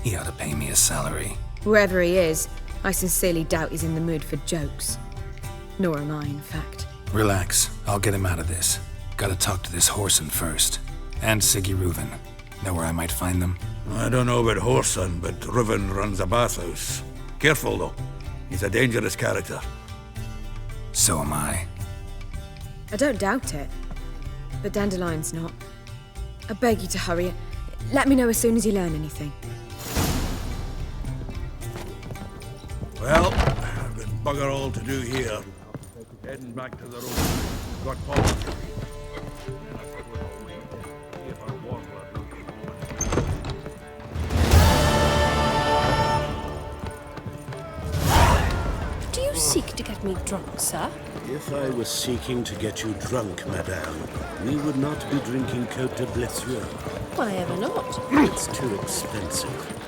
He ought to pay me a salary. Wherever he is, I sincerely doubt he's in the mood for jokes. Nor am I, in fact. Relax, I'll get him out of this. Gotta talk to this Whoreson first. And Siggy Reuven. Know where I might find them? I don't know about Whoreson, but Reuven runs a bathhouse. Careful, though. He's a dangerous character. So am I. I don't doubt it. But Dandelion's not. I beg you to hurry. Let me know as soon as you learn anything. Well, I've got bugger all to do here. Heading back to the road. Got Paul. Do you seek to get me drunk, sir? If I was seeking to get you drunk, madame, we would not be drinking Côte de Blessieux. Why ever not? It's too expensive.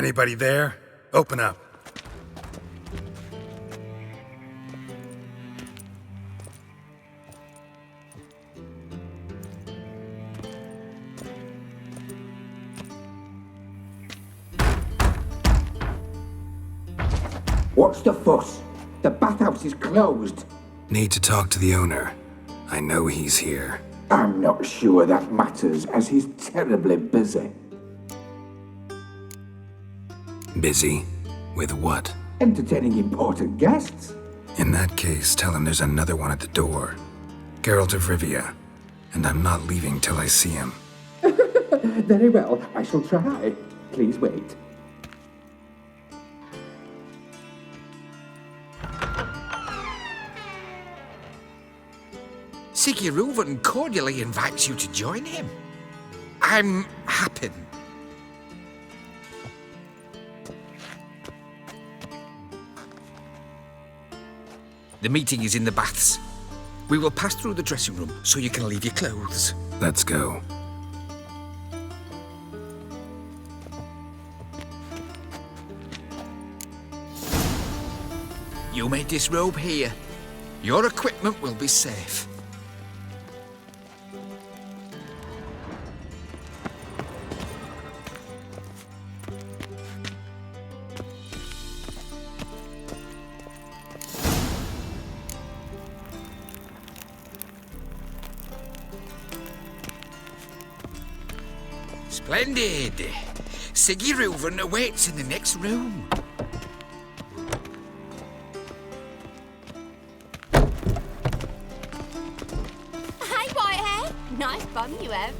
Anybody there? Open up. What's the fuss? The bathhouse is closed. Need to talk to the owner. I know he's here. I'm not sure that matters, as he's terribly busy. Busy? With what? Entertaining important guests. In that case, tell him there's another one at the door. Geralt of Rivia. And I'm not leaving till I see him. Very well, I shall try. Please wait. Siggy Reuven cordially invites you to join him. I'm happy. The meeting is in the baths. We will pass through the dressing room so you can leave your clothes. Let's go. You may disrobe here. Your equipment will be safe. Splendid! Siggy Reuven awaits in the next room. Hey, Whitehair. Nice bum you have.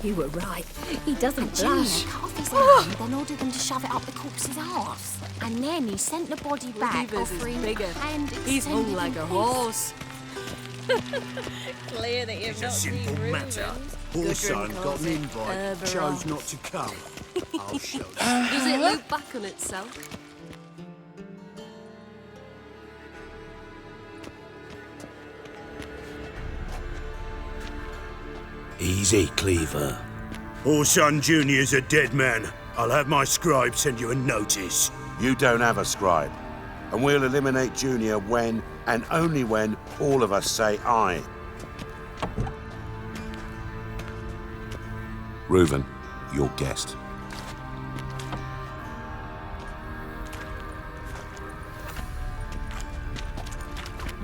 You were right. He doesn't Junior blush. cut off his arm, then ordered them to shove it up the corpse's arse. And then he sent the body back Reavers is offering bigger. hand He's hung extended like in a peace. horse. Clear that you've It's a not simple seen matter. Reuven. Horson Gudrun got calls an it invite, chose Herbaros. not to come. I'll show you. Does it loop back on itself? Easy, Cleaver. Orson Jr.'s a dead man. I'll have my scribe send you a notice. You don't have a scribe. And we'll eliminate Junior when, and only when, all of us say aye. Reuven, your guest.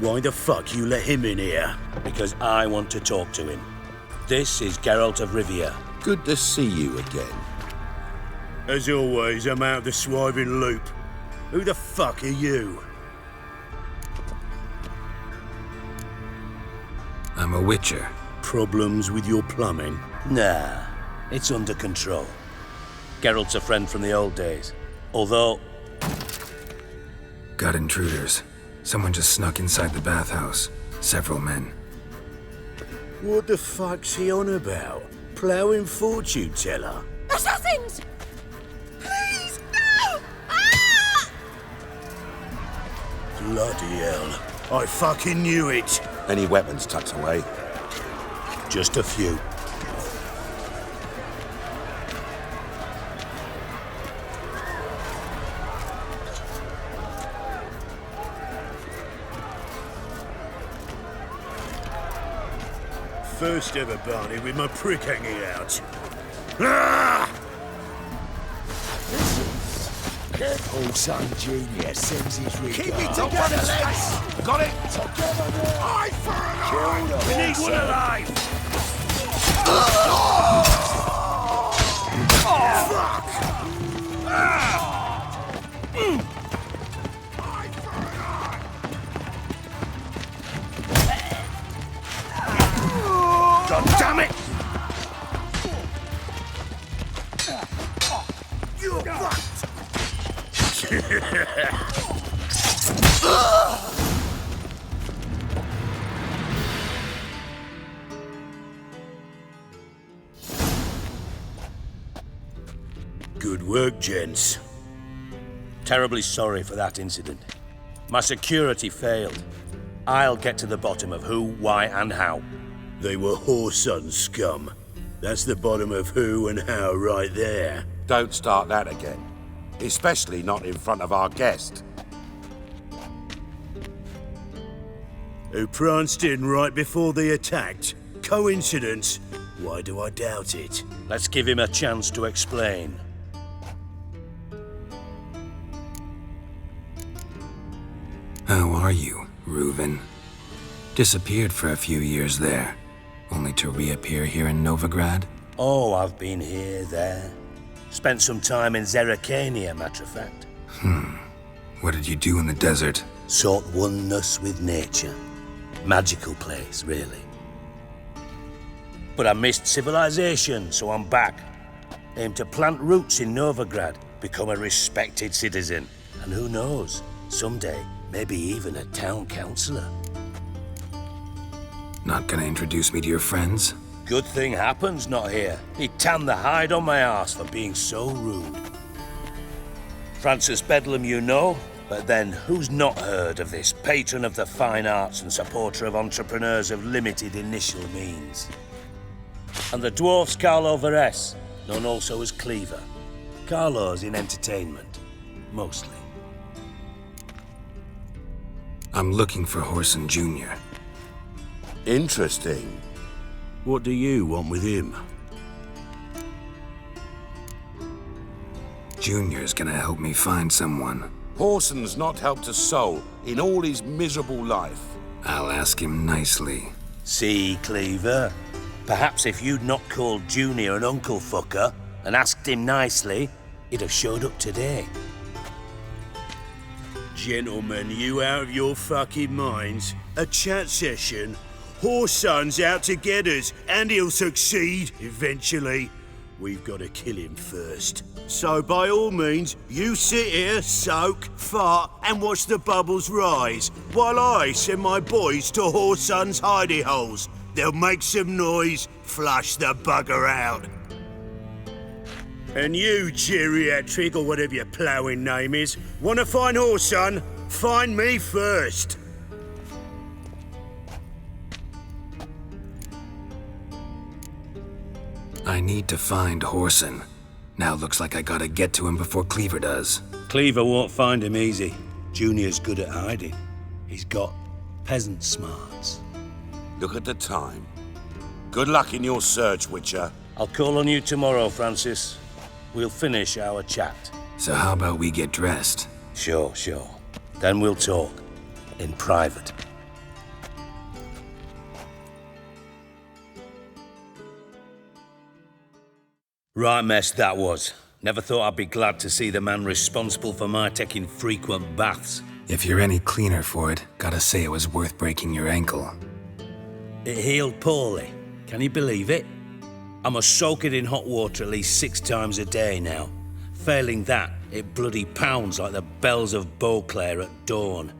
Why the fuck you let him in here? Because I want to talk to him. This is Geralt of Rivia. Good to see you again. As always, I'm out the swiving loop. Who the fuck are you? I'm a witcher. Problems with your plumbing? Nah, it's under control. Geralt's a friend from the old days. Although... Got intruders. Someone just snuck inside the bathhouse. Several men. What the fuck's he on about? Ploughing fortune teller? Assassins! Please, no! Ah! Bloody hell. I fucking knew it. Any weapons tucked away? Just a few. First ever Barney with my prick hanging out. Ah! Orson Jr. sends his regards. Keep it together, lads! Got it? Eye for an eye! We need one alive! Fuck! God damn it! You're fucked! Good work, gents. Terribly sorry for that incident. My security failed. I'll get to the bottom of who, why, and how. They were Whoreson scum. That's the bottom of who and how right there. Don't start that again. especially not in front of our guest. Who pranced in right before they attacked? Coincidence? Why do I doubt it? Let's give him a chance to explain. How are you, Reuven? Disappeared for a few years there, only to reappear here in Novigrad? Oh, I've been here, there. Spent some time in Zerrikania, matter of fact. What did you do in the desert? Sought oneness with nature. Magical place, really. But I missed civilization, so I'm back. Aim to plant roots in Novigrad, become a respected citizen. And who knows, someday, maybe even a town councillor. Not gonna introduce me to your friends? Good thing happens not here. He'd tan the hide on my arse for being so rude. Francis Bedlam you know, but then who's not heard of this patron of the fine arts and supporter of entrepreneurs of limited initial means? And the dwarf's Carlo Veres, known also as Cleaver. Carlo's in entertainment, mostly. I'm looking for Whoreson Jr. Interesting. What do you want with him? Junior's gonna help me find someone. Whoreson's not helped a soul in all his miserable life. I'll ask him nicely. See, Cleaver? Perhaps if you'd not called Junior an uncle fucker and asked him nicely, he'd have showed up today. Gentlemen, you out of your fucking minds? A chat session? Whoreson's out to get us, and he'll succeed, eventually. We've got to kill him first. So by all means, you sit here, soak, fart, and watch the bubbles rise, while I send my boys to Whoreson's hidey holes. They'll make some noise, flush the bugger out. And you, geriatric, or whatever your ploughing name is, want to find Whoreson? Find me first. I need to find Whoreson. Now looks like I gotta get to him before Cleaver does. Cleaver won't find him easy. Junior's good at hiding. He's got peasant smarts. Look at the time. Good luck in your search, Witcher. I'll call on you tomorrow, Francis. We'll finish our chat. So how about we get dressed? Sure. Then we'll talk. In private. Right mess that was. Never thought I'd be glad to see the man responsible for my taking frequent baths. If you're any cleaner for it, gotta say it was worth breaking your ankle. It healed poorly. Can you believe it? I must soak it in hot water at least 6 times a day now. Failing that, it bloody pounds like the bells of Beauclair at dawn.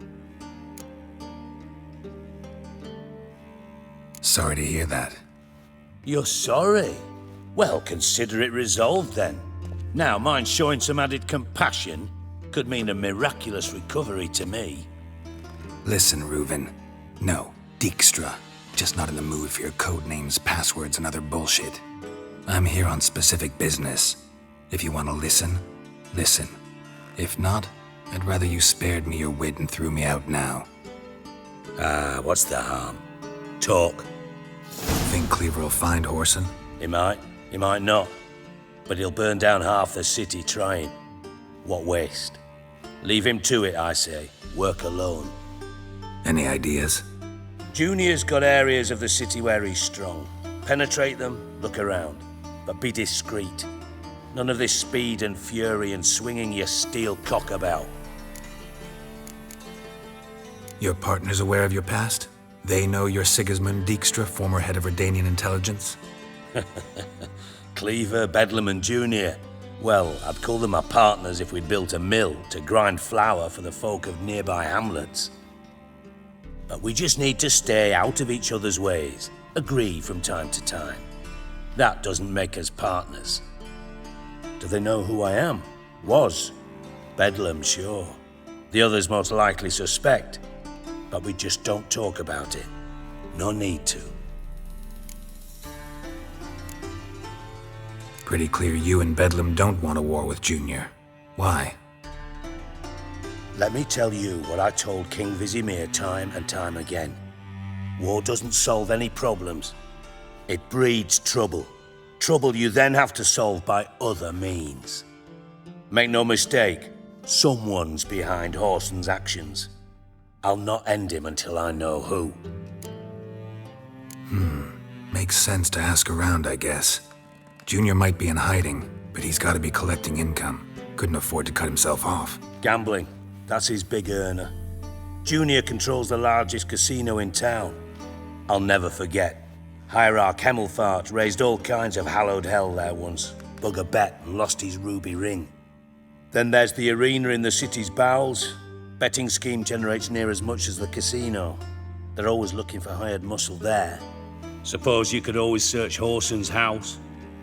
Sorry to hear that. You're sorry? Well, consider it resolved then. Now, mine showing some added compassion could mean a miraculous recovery to me. Listen, Reuven. No, Dijkstra. Just not in the mood for your code names, passwords, and other bullshit. I'm here on specific business. If you want to listen, listen. If not, I'd rather you spared me your wit and threw me out now. What's the harm? Talk. Think Cleaver will find Whoreson? He might not. But he'll burn down half the city trying. What waste. Leave him to it, I say. Work alone. Any ideas? Junior's got areas of the city where he's strong. Penetrate them, look around. But be discreet. None of this speed and fury and swinging your steel cock about. Your partner's aware of your past? They know you're Sigismund Dijkstra, former head of Redanian intelligence? Cleaver, Bedlam and Junior. Well, I'd call them my partners if we'd built a mill to grind flour for the folk of nearby hamlets. But we just need to stay out of each other's ways, agree from time to time. That doesn't make us partners. Do they know who I am? Was. Bedlam, sure. The others most likely suspect. But we just don't talk about it. No need to. Pretty clear you and Bedlam don't want a war with Junior. Why? Let me tell you what I told King Vizimir time and time again. War doesn't solve any problems. It breeds trouble. Trouble you then have to solve by other means. Make no mistake, someone's behind Whoreson's actions. I'll not end him until I know who. Makes sense to ask around, I guess. Junior might be in hiding, but he's got to be collecting income. Couldn't afford to cut himself off. Gambling. That's his big earner. Junior controls the largest casino in town. I'll never forget. Hierarch Hemmelfart raised all kinds of hallowed hell there once. Bug a bet and lost his ruby ring. Then there's the arena in the city's bowels. Betting scheme generates near as much as the casino. They're always looking for hired muscle there. Suppose you could always search Whoreson's house,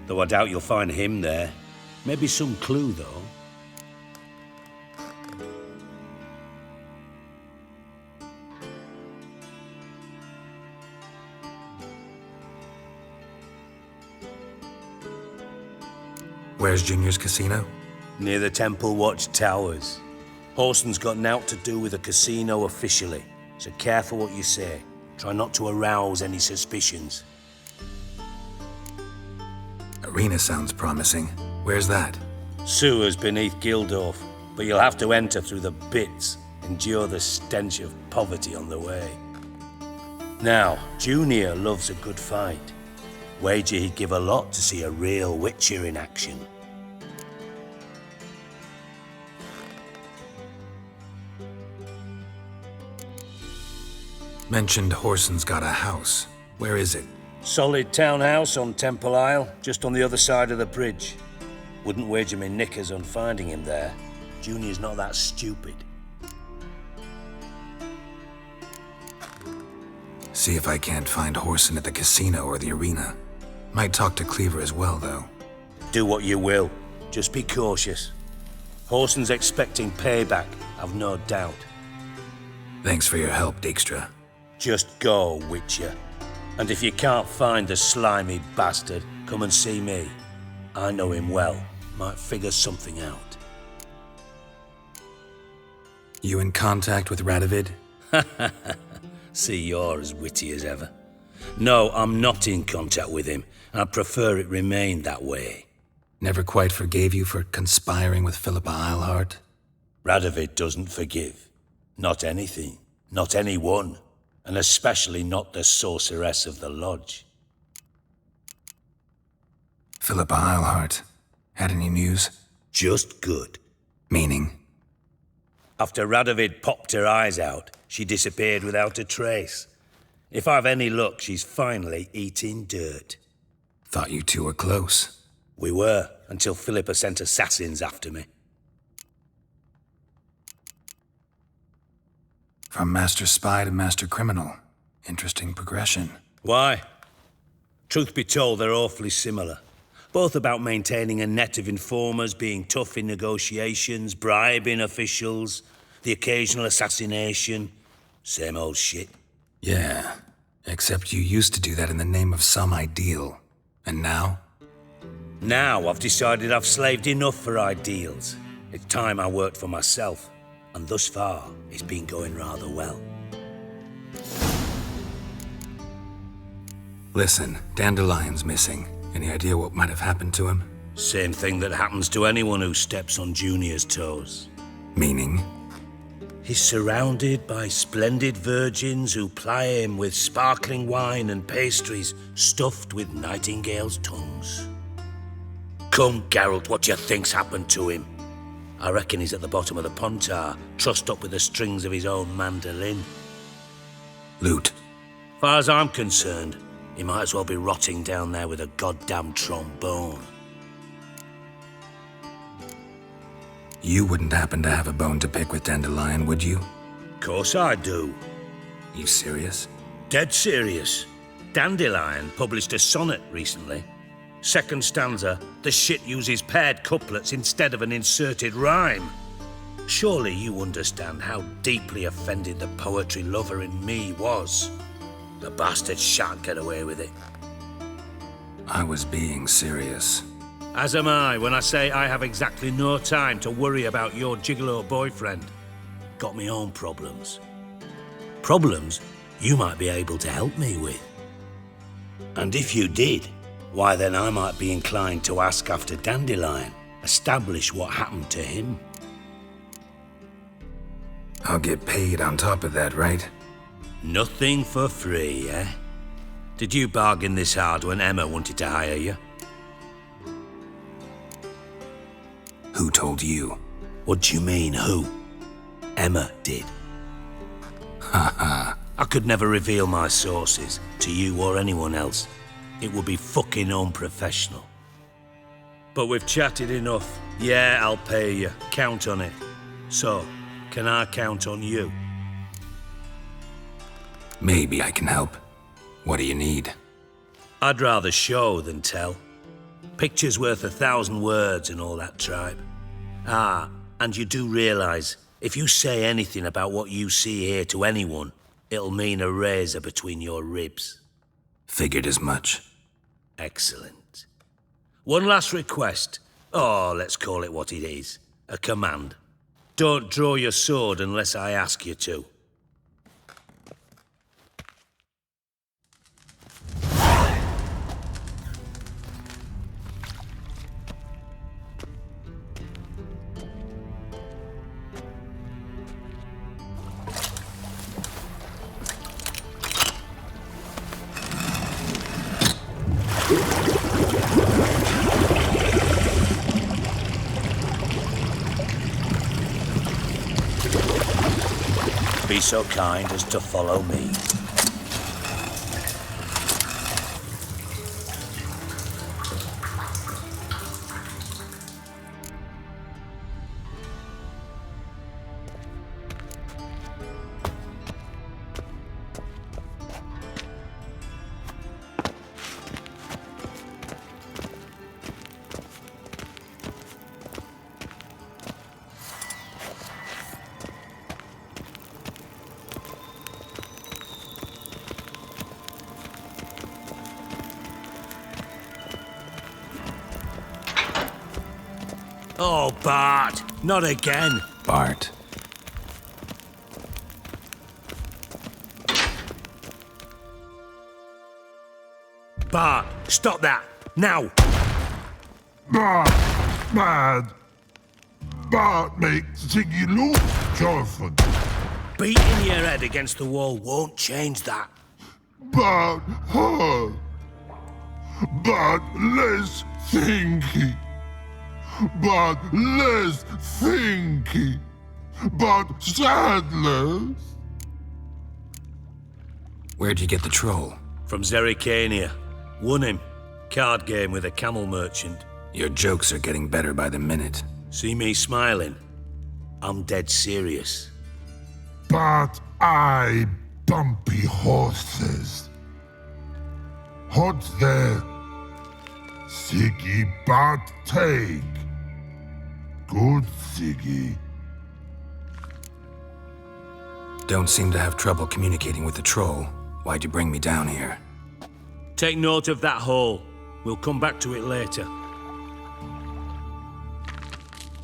though I doubt you'll find him there. Maybe some clue, though. Where's Junior's casino? Near the Temple Watch Towers. Whoreson's got nought to do with the casino officially, so careful what you say. Try not to arouse any suspicions. Arena sounds promising. Where's that? Sewers beneath Gildorf, but you'll have to enter through the bits, endure the stench of poverty on the way. Now, Junior loves a good fight. Wager he'd give a lot to see a real Witcher in action. Mentioned Whoreson's got a house. Where is it? Solid townhouse on Temple Isle, just on the other side of the bridge. Wouldn't wager me knickers on finding him there. Junior's not that stupid. See if I can't find Whoreson at the casino or the arena. Might talk to Cleaver as well, though. Do what you will. Just be cautious. Whoreson's expecting payback, I've no doubt. Thanks for your help, Dijkstra. Just go, Witcher. And if you can't find the slimy bastard, come and see me. I know him well. Might figure something out. You in contact with Radovid? See, you're as witty as ever. No, I'm not in contact with him. I'd prefer it remained that way. Never quite forgave you for conspiring with Philippa Eilhart? Radovid doesn't forgive. Not anything. Not anyone. And especially not the sorceress of the lodge. Philippa Eilhart. Had any news? Just good. Meaning? After Radovid popped her eyes out, she disappeared without a trace. If I've any luck, she's finally eating dirt. Thought you two were close. We were, until Philippa sent assassins after me. From Master Spy to Master Criminal. Interesting progression. Why? Truth be told, they're awfully similar. Both about maintaining a net of informers, being tough in negotiations, bribing officials, the occasional assassination. Same old shit. Yeah, except you used to do that in the name of some ideal. And now? Now I've decided I've slaved enough for ideals. It's time I worked for myself. And thus far, it's been going rather well. Listen, Dandelion's missing. Any idea what might have happened to him? Same thing that happens to anyone who steps on Junior's toes. Meaning? He's surrounded by splendid virgins who ply him with sparkling wine and pastries stuffed with nightingales' tongues. Come, Geralt, what do you think's happened to him? I reckon he's at the bottom of the Pontar, trussed up with the strings of his own mandolin. Loot. Far as I'm concerned, he might as well be rotting down there with a goddamn trombone. You wouldn't happen to have a bone to pick with Dandelion, would you? Course I do. You serious? Dead serious. Dandelion published a sonnet recently. Second stanza, the shit uses paired couplets instead of an inserted rhyme. Surely you understand how deeply offended the poetry lover in me was. The bastard shan't get away with it. I was being serious. As am I when I say I have exactly no time to worry about your gigolo boyfriend. Got me own problems. Problems you might be able to help me with. And if you did, why then I might be inclined to ask after Dandelion, establish what happened to him. I'll get paid on top of that, right? Nothing for free, eh? Did you bargain this hard when Emma wanted to hire you? Who told you? What do you mean, who? Emma did. Haha. I could never reveal my sources to you or anyone else. It would be fucking unprofessional. But we've chatted enough. Yeah, I'll pay you. Count on it. So, can I count on you? Maybe I can help. What do you need? I'd rather show than tell. Picture's worth 1,000 words and all that tribe. Ah, and you do realise, if you say anything about what you see here to anyone, it'll mean a razor between your ribs. Figured as much. Excellent. One last request. Oh, let's call it what it is. A command. Don't draw your sword unless I ask you to. Be so kind as to follow me. Oh, Bart, not again. Bart. Bart, stop that, now. Bart, mad. Bart makes Ziggy look Jonathan. Beating your head against the wall won't change that. Bart hurt. Bart less thinky. But less thinky. But sadless. Where'd you get the troll? From Zerrikania. Won him. Card game with a camel merchant. Your jokes are getting better by the minute. See me smiling? I'm dead serious. But I bumpy horses. What's there? Siggy but take. Good Siggy. Don't seem to have trouble communicating with the troll. Why'd you bring me down here? Take note of that hole. We'll come back to it later.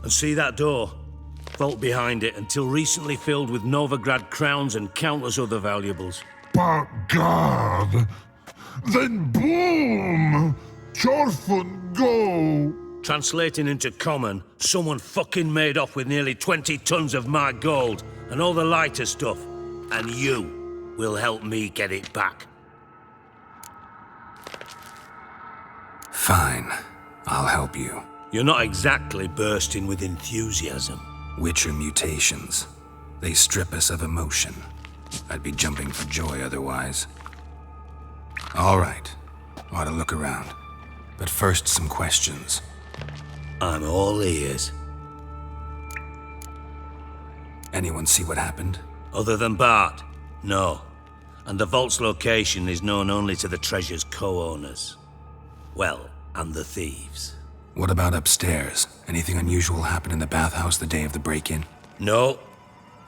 And see that door? Vault behind it, until recently filled with Novigrad crowns and countless other valuables. But God! Then boom! Chorfun go! Translating into common, someone fucking made off with nearly 20 tons of my gold and all the lighter stuff. And you will help me get it back. Fine. I'll help you. You're not exactly bursting with enthusiasm. Witcher mutations. They strip us of emotion. I'd be jumping for joy otherwise. All right. Ought to look around. But first, some questions. I'm all ears. Anyone see what happened? Other than Bart? No. And the vault's location is known only to the treasure's co-owners. Well, and the thieves. What about upstairs? Anything unusual happen in the bathhouse the day of the break-in? No.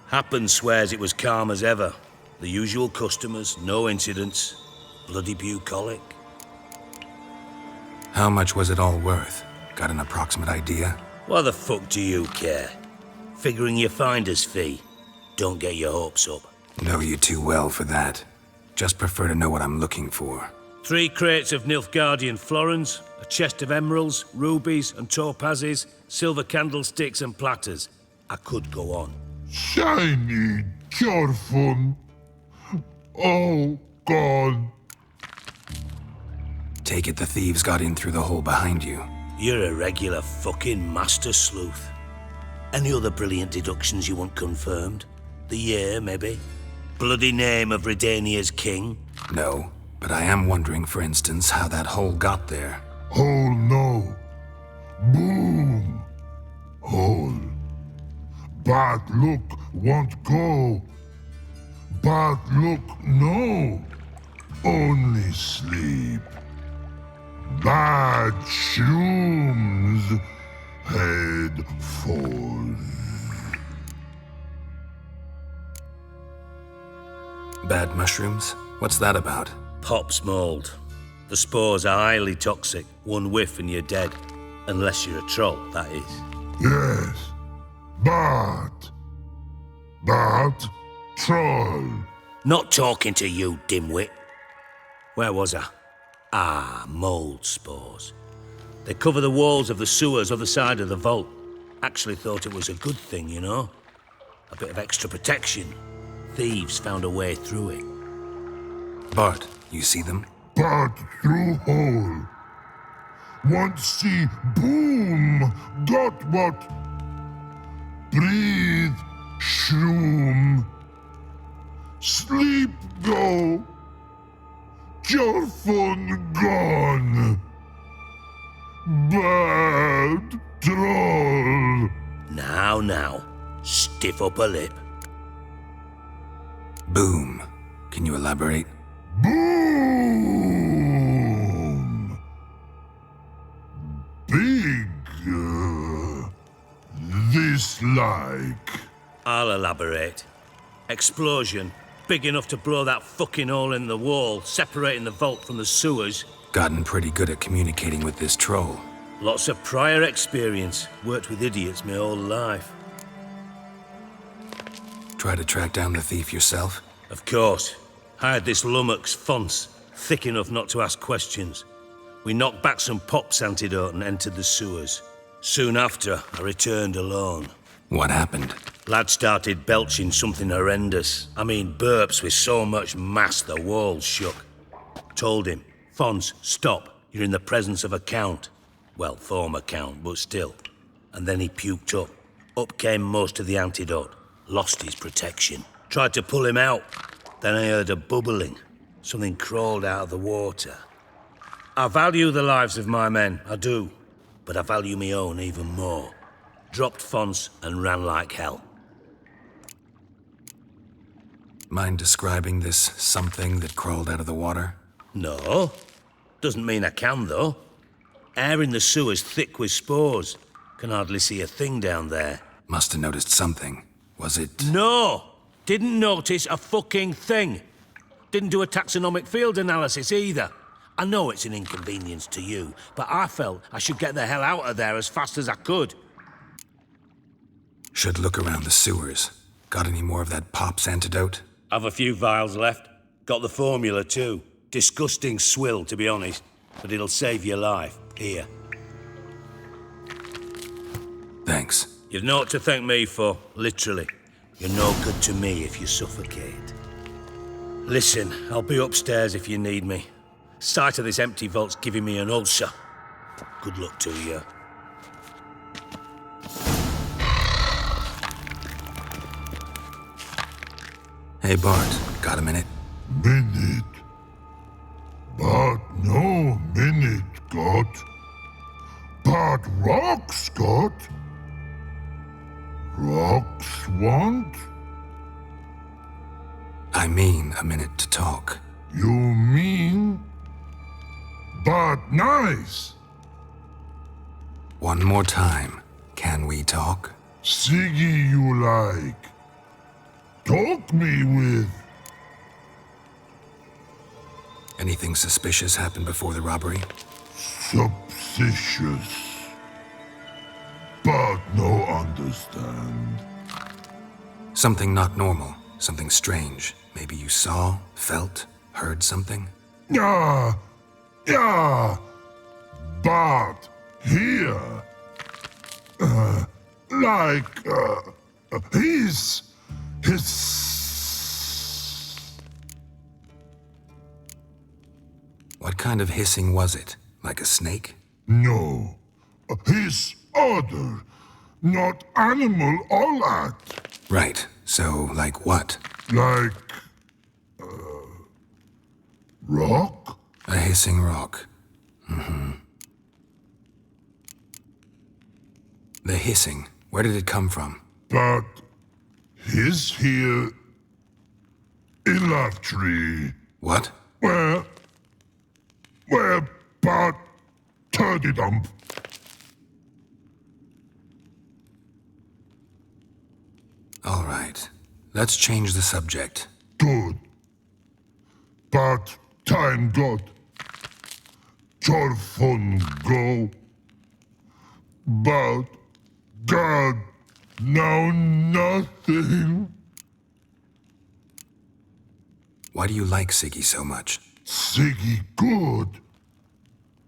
Happen swears it was calm as ever. The usual customers, no incidents. Bloody bucolic. How much was it all worth? Got an approximate idea? Why the fuck do you care? Figuring your finder's fee. Don't get your hopes up. Know you too well for that. Just prefer to know what I'm looking for. 3 crates of Nilfgaardian florins, a chest of emeralds, rubies and topazes, silver candlesticks and platters. I could go on. Shiny, careful. Oh, God. Take it the thieves got in through the hole behind you. You're a regular fucking master sleuth. Any other brilliant deductions you want confirmed? The year, maybe? Bloody name of Redania's king? No, but I am wondering, for instance, how that hole got there. Hole, no. Boom. Hole. Bad look, won't go. Bad look, no. Only sleep. Bad shrooms. Head falls. Bad mushrooms? What's that about? Pop's mold. The spores are highly toxic. One whiff and you're dead. Unless you're a troll, that is. Yes. Bad. Bad troll. Not talking to you, dimwit. Where was I? Ah, mold spores. They cover the walls of the sewers other side of the vault. Actually thought it was a good thing, you know? A bit of extra protection. Thieves found a way through it. Bart, you see them? Bad through hole. Want see boom. Got what? Breathe. Shroom. Sleep go. Careful gone. Bad troll. Now. Stiff up a lip. Boom. Can you elaborate? Boom. Big. This like. I'll elaborate. Explosion. Big enough to blow that fucking hole in the wall, separating the vault from the sewers. Gotten pretty good at communicating with this troll. Lots of prior experience. Worked with idiots my whole life. Try to track down the thief yourself? Of course. Hired this lummox, Fons, thick enough not to ask questions. We knocked back some Pop's antidote and entered the sewers. Soon after, I returned alone. What happened? Lad started belching something horrendous. I mean, burps with so much mass the walls shook. Told him, Fons, stop. You're in the presence of a count. Well, former count, but still. And then he puked up. Up came most of the antidote. Lost his protection. Tried to pull him out. Then I heard a bubbling. Something crawled out of the water. I value the lives of my men, I do. But I value my own even more. Dropped Fons and ran like hell. Mind describing this something that crawled out of the water? No. Doesn't mean I can, though. Air in the sewer's thick with spores. Can hardly see a thing down there. Must have noticed something. Was it... No! Didn't notice a fucking thing. Didn't do a taxonomic field analysis either. I know it's an inconvenience to you, but I felt I should get the hell out of there as fast as I could. Should look around the sewers. Got any more of that Pop's antidote? I've a few vials left. Got the formula too. Disgusting swill, to be honest. But it'll save your life. Here. Thanks. You've naught to thank me for, literally. You're no good to me if you suffocate. Listen, I'll be upstairs if you need me. Sight of this empty vault's giving me an ulcer. Good luck to you. Hey, Bart, got a minute? Minute. But no minute, got. But rocks, got. Rocks want? I mean a minute to talk. You mean? But nice. One more time. Can we talk? Siggy you like. Talk me with. Anything suspicious happened before the robbery? Suspicious. but no understand. Something not normal, something strange. Maybe you saw, felt, heard something? Yeah, but here, his. What kind of hissing was it? Like a snake? No, his other, not animal all that. Right, so like what? Like, rock? A hissing rock. The hissing, where did it come from? But his here in that tree. What? Where but turdy dump. All right, let's change the subject. Good. But time got. Chorfun go. But God, now nothing. Why do you like Siggy so much? Siggy good.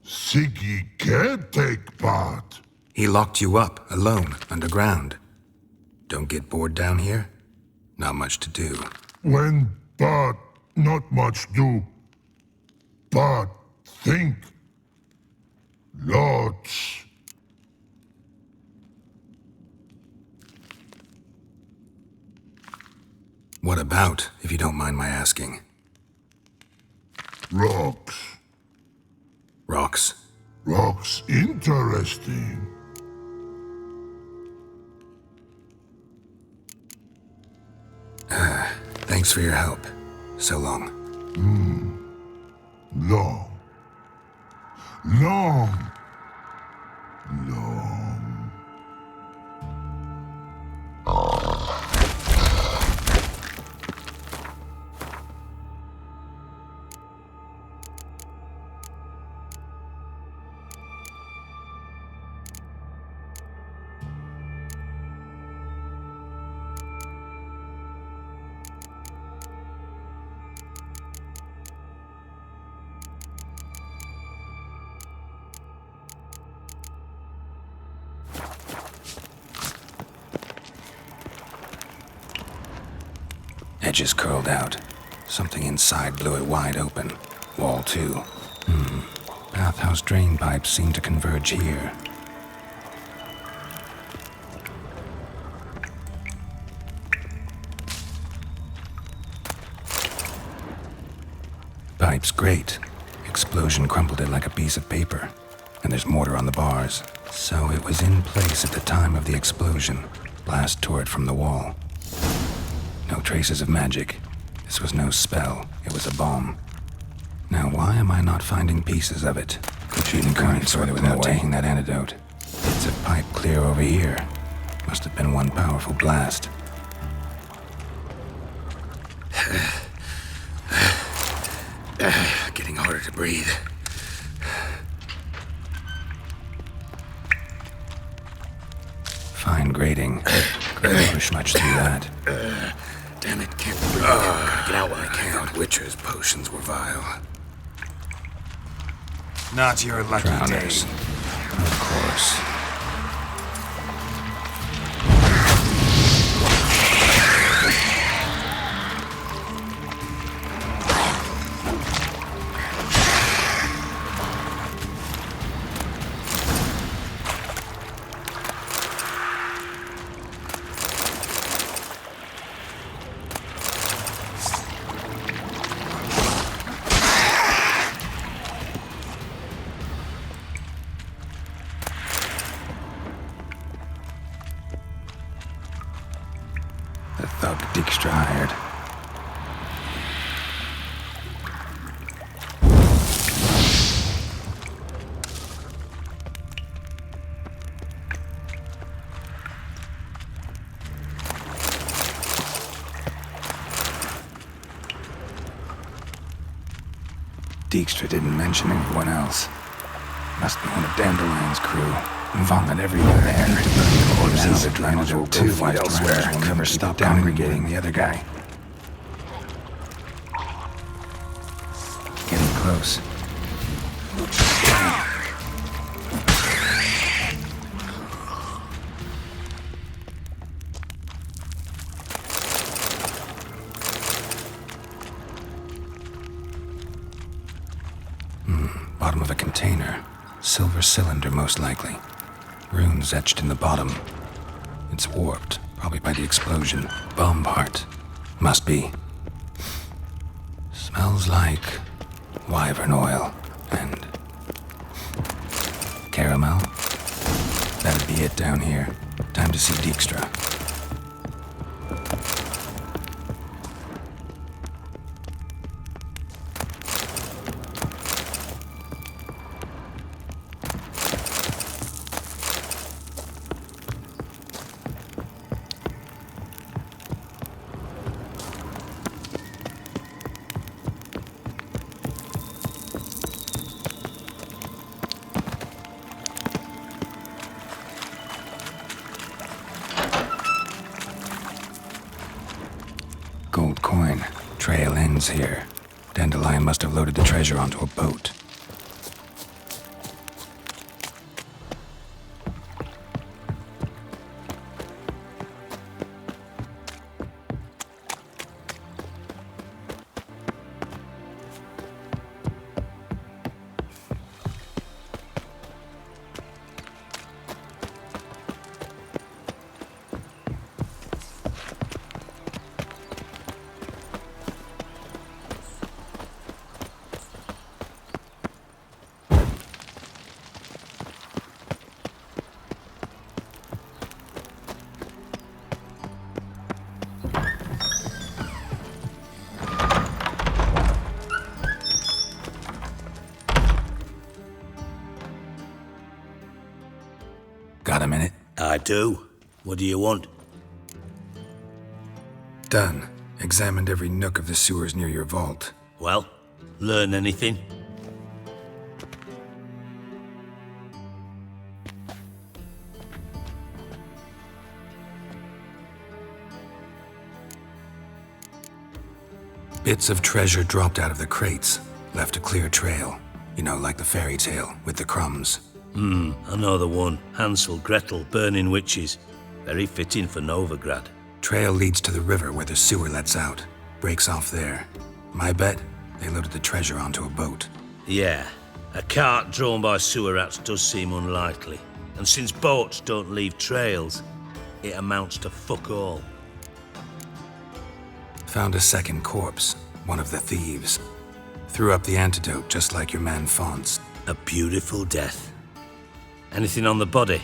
Siggy can't take part. He locked you up, alone, underground. Don't get bored down here? Not much to do. When but not much do. But think. Lots. What about, if you don't mind my asking? Rocks. Rocks? Rocks interesting. Thanks for your help. So long. Long. Long. Edges curled out. Something inside blew it wide open. Wall too. Bathhouse drain pipes seem to converge here. Pipes great. Explosion crumpled it like a piece of paper. And there's mortar on the bars. So it was in place at the time of the explosion. Blast tore it from the wall. No traces of magic. This was no spell. It was a bomb. Now, why am I not finding pieces of it? Shooting currents or there was no taking that antidote. Bits of pipe clear over here. Must have been one powerful blast. Getting harder to breathe. Fine grating. Couldn't push much through that. Damn it, can't breathe. Gotta get out when I can. Thought Witcher's potions were vile. Not your lucky Drowners. day. Of course. The thug Dijkstra hired. Dijkstra didn't mention anyone else. Must be one of Dandelion's crew. Vomit everywhere there. There's another drainage hole too elsewhere. We'll never stop congregating the other guy. Getting close. Bottom of a container. Silver cylinder, most likely. Runes etched in the bottom. It's warped, probably by the explosion. Bomb part. Must be. Smells like wyvern oil and caramel. That'd be it down here. Time to see Dijkstra. Gold coin. Trail ends here. Dandelion must have loaded the treasure onto a boat. Got a minute? I do. What do you want? Done. Examined every nook of the sewers near your vault. Well, learn anything? Bits of treasure dropped out of the crates. Left a clear trail. You know, like the fairy tale, with the crumbs. I know the one. Hansel, Gretel, burning witches. Very fitting for Novigrad. Trail leads to the river where the sewer lets out. Breaks off there. My bet, they loaded the treasure onto a boat. Yeah, a cart drawn by sewer rats does seem unlikely. And since boats don't leave trails, it amounts to fuck all. Found a second corpse, one of the thieves. Threw up the antidote just like your man Fonz. A beautiful death. Anything on the body?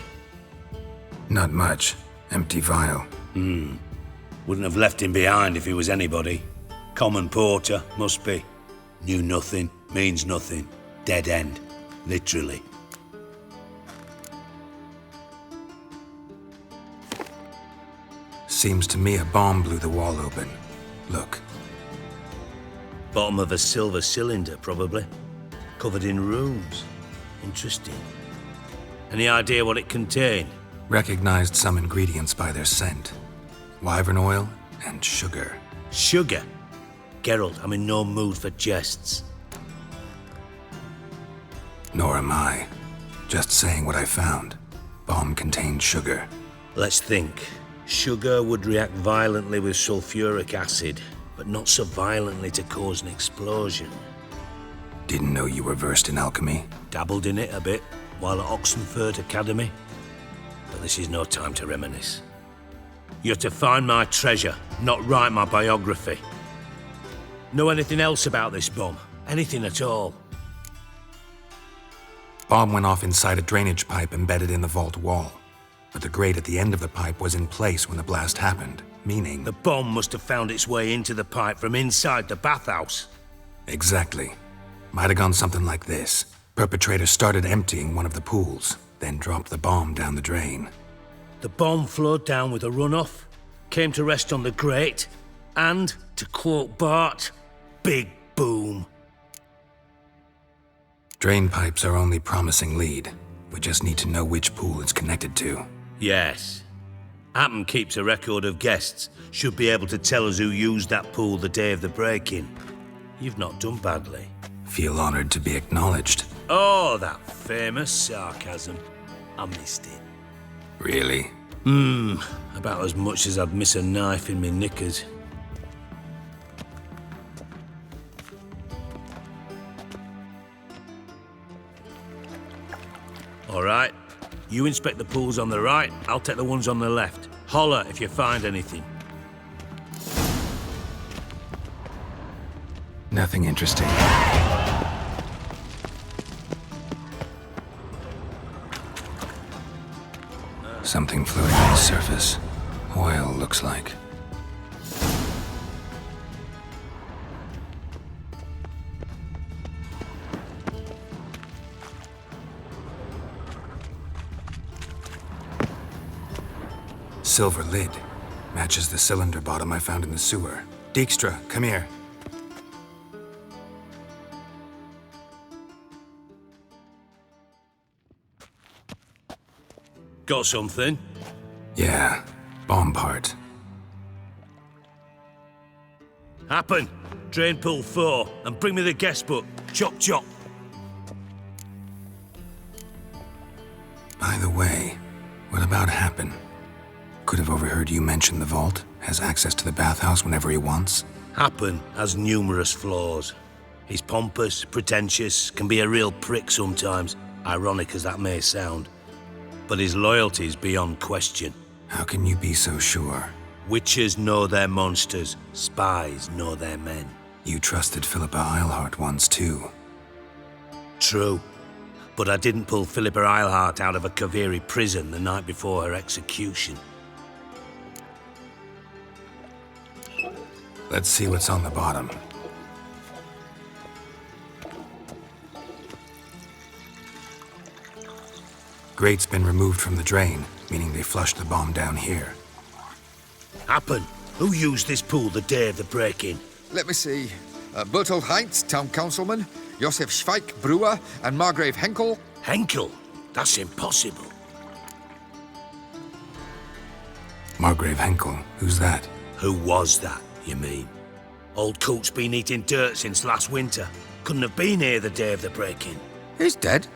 Not much. Empty vial. Wouldn't have left him behind if he was anybody. Common porter, must be. Knew nothing, means nothing. Dead end. Literally. Seems to me a bomb blew the wall open. Look. Bottom of a silver cylinder, probably. Covered in runes. Interesting. Any idea what it contained? Recognized some ingredients by their scent. Wyvern oil and sugar. Sugar? Geralt, I'm in no mood for jests. Nor am I. Just saying what I found. Bomb contained sugar. Let's think. Sugar would react violently with sulfuric acid, but not so violently to cause an explosion. Didn't know you were versed in alchemy. Dabbled in it a bit while at Oxenford Academy. But this is no time to reminisce. You're to find my treasure, not write my biography. Know anything else about this bomb? Anything at all? Bomb went off inside a drainage pipe embedded in the vault wall. But the grate at the end of the pipe was in place when the blast happened, meaning... The bomb must have found its way into the pipe from inside the bathhouse. Exactly. Might have gone something like this. Perpetrator started emptying one of the pools, then dropped the bomb down the drain. The bomb flowed down with a runoff, came to rest on the grate, and, to quote Bart, big boom. Drain pipes are only promising lead. We just need to know which pool it's connected to. Yes. Happen keeps a record of guests. Should be able to tell us who used that pool the day of the break-in. You've not done badly. Feel honored to be acknowledged. Oh, that famous sarcasm. I missed it. Really? About as much as I'd miss a knife in me knickers. All right. You inspect the pools on the right, I'll take the ones on the left. Holler if you find anything. Nothing interesting. Something floating on the surface. Oil, looks like. Silver lid. Matches the cylinder bottom I found in the sewer. Dijkstra, come here. Got something? Yeah, bomb part. Happen. Drain pool 4 and bring me the guest book. Chop chop. By the way, what about Happen? Could have overheard you mention the vault. Has access to the bathhouse whenever he wants. Happen has numerous flaws. He's pompous, pretentious, can be a real prick sometimes, ironic as that may sound. But his loyalty's beyond question. How can you be so sure? Witches know their monsters, spies know their men. You trusted Philippa Eilhart once too. True. But I didn't pull Philippa Eilhart out of a Kaviri prison the night before her execution. Let's see what's on the bottom. Grate's been removed from the drain, meaning they flushed the bomb down here. Happen. Who used this pool the day of the break-in? Let me see. Bertold Heinz, town councilman, Josef Schweik, brewer, and Margrave Henkel. Henkel? That's impossible. Margrave Henkel? Who's that? Who was that, you mean? Old coot's been eating dirt since last winter. Couldn't have been here the day of the break-in. He's dead?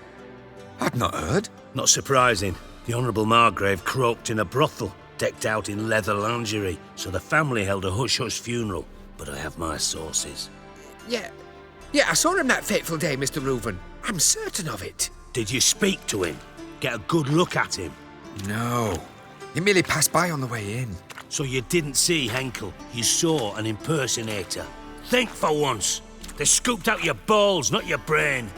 I'd not heard. Not surprising. The Honourable Margrave croaked in a brothel, decked out in leather lingerie, so the family held a hush-hush funeral. But I have my sources. Yeah, I saw him that fateful day, Mr. Reuven. I'm certain of it. Did you speak to him? Get a good look at him? No. He merely passed by on the way in. So you didn't see Henkel, you saw an impersonator. Think for once. They scooped out your balls, not your brain.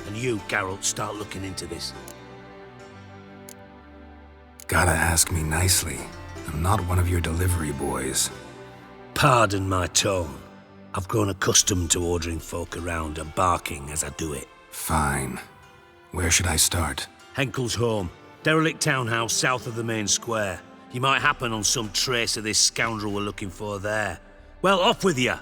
And you, Geralt, start looking into this. Gotta ask me nicely. I'm not one of your delivery boys. Pardon my tone. I've grown accustomed to ordering folk around and barking as I do it. Fine. Where should I start? Henkel's home. Derelict townhouse south of the main square. You might happen on some trace of this scoundrel we're looking for there. Well, off with you.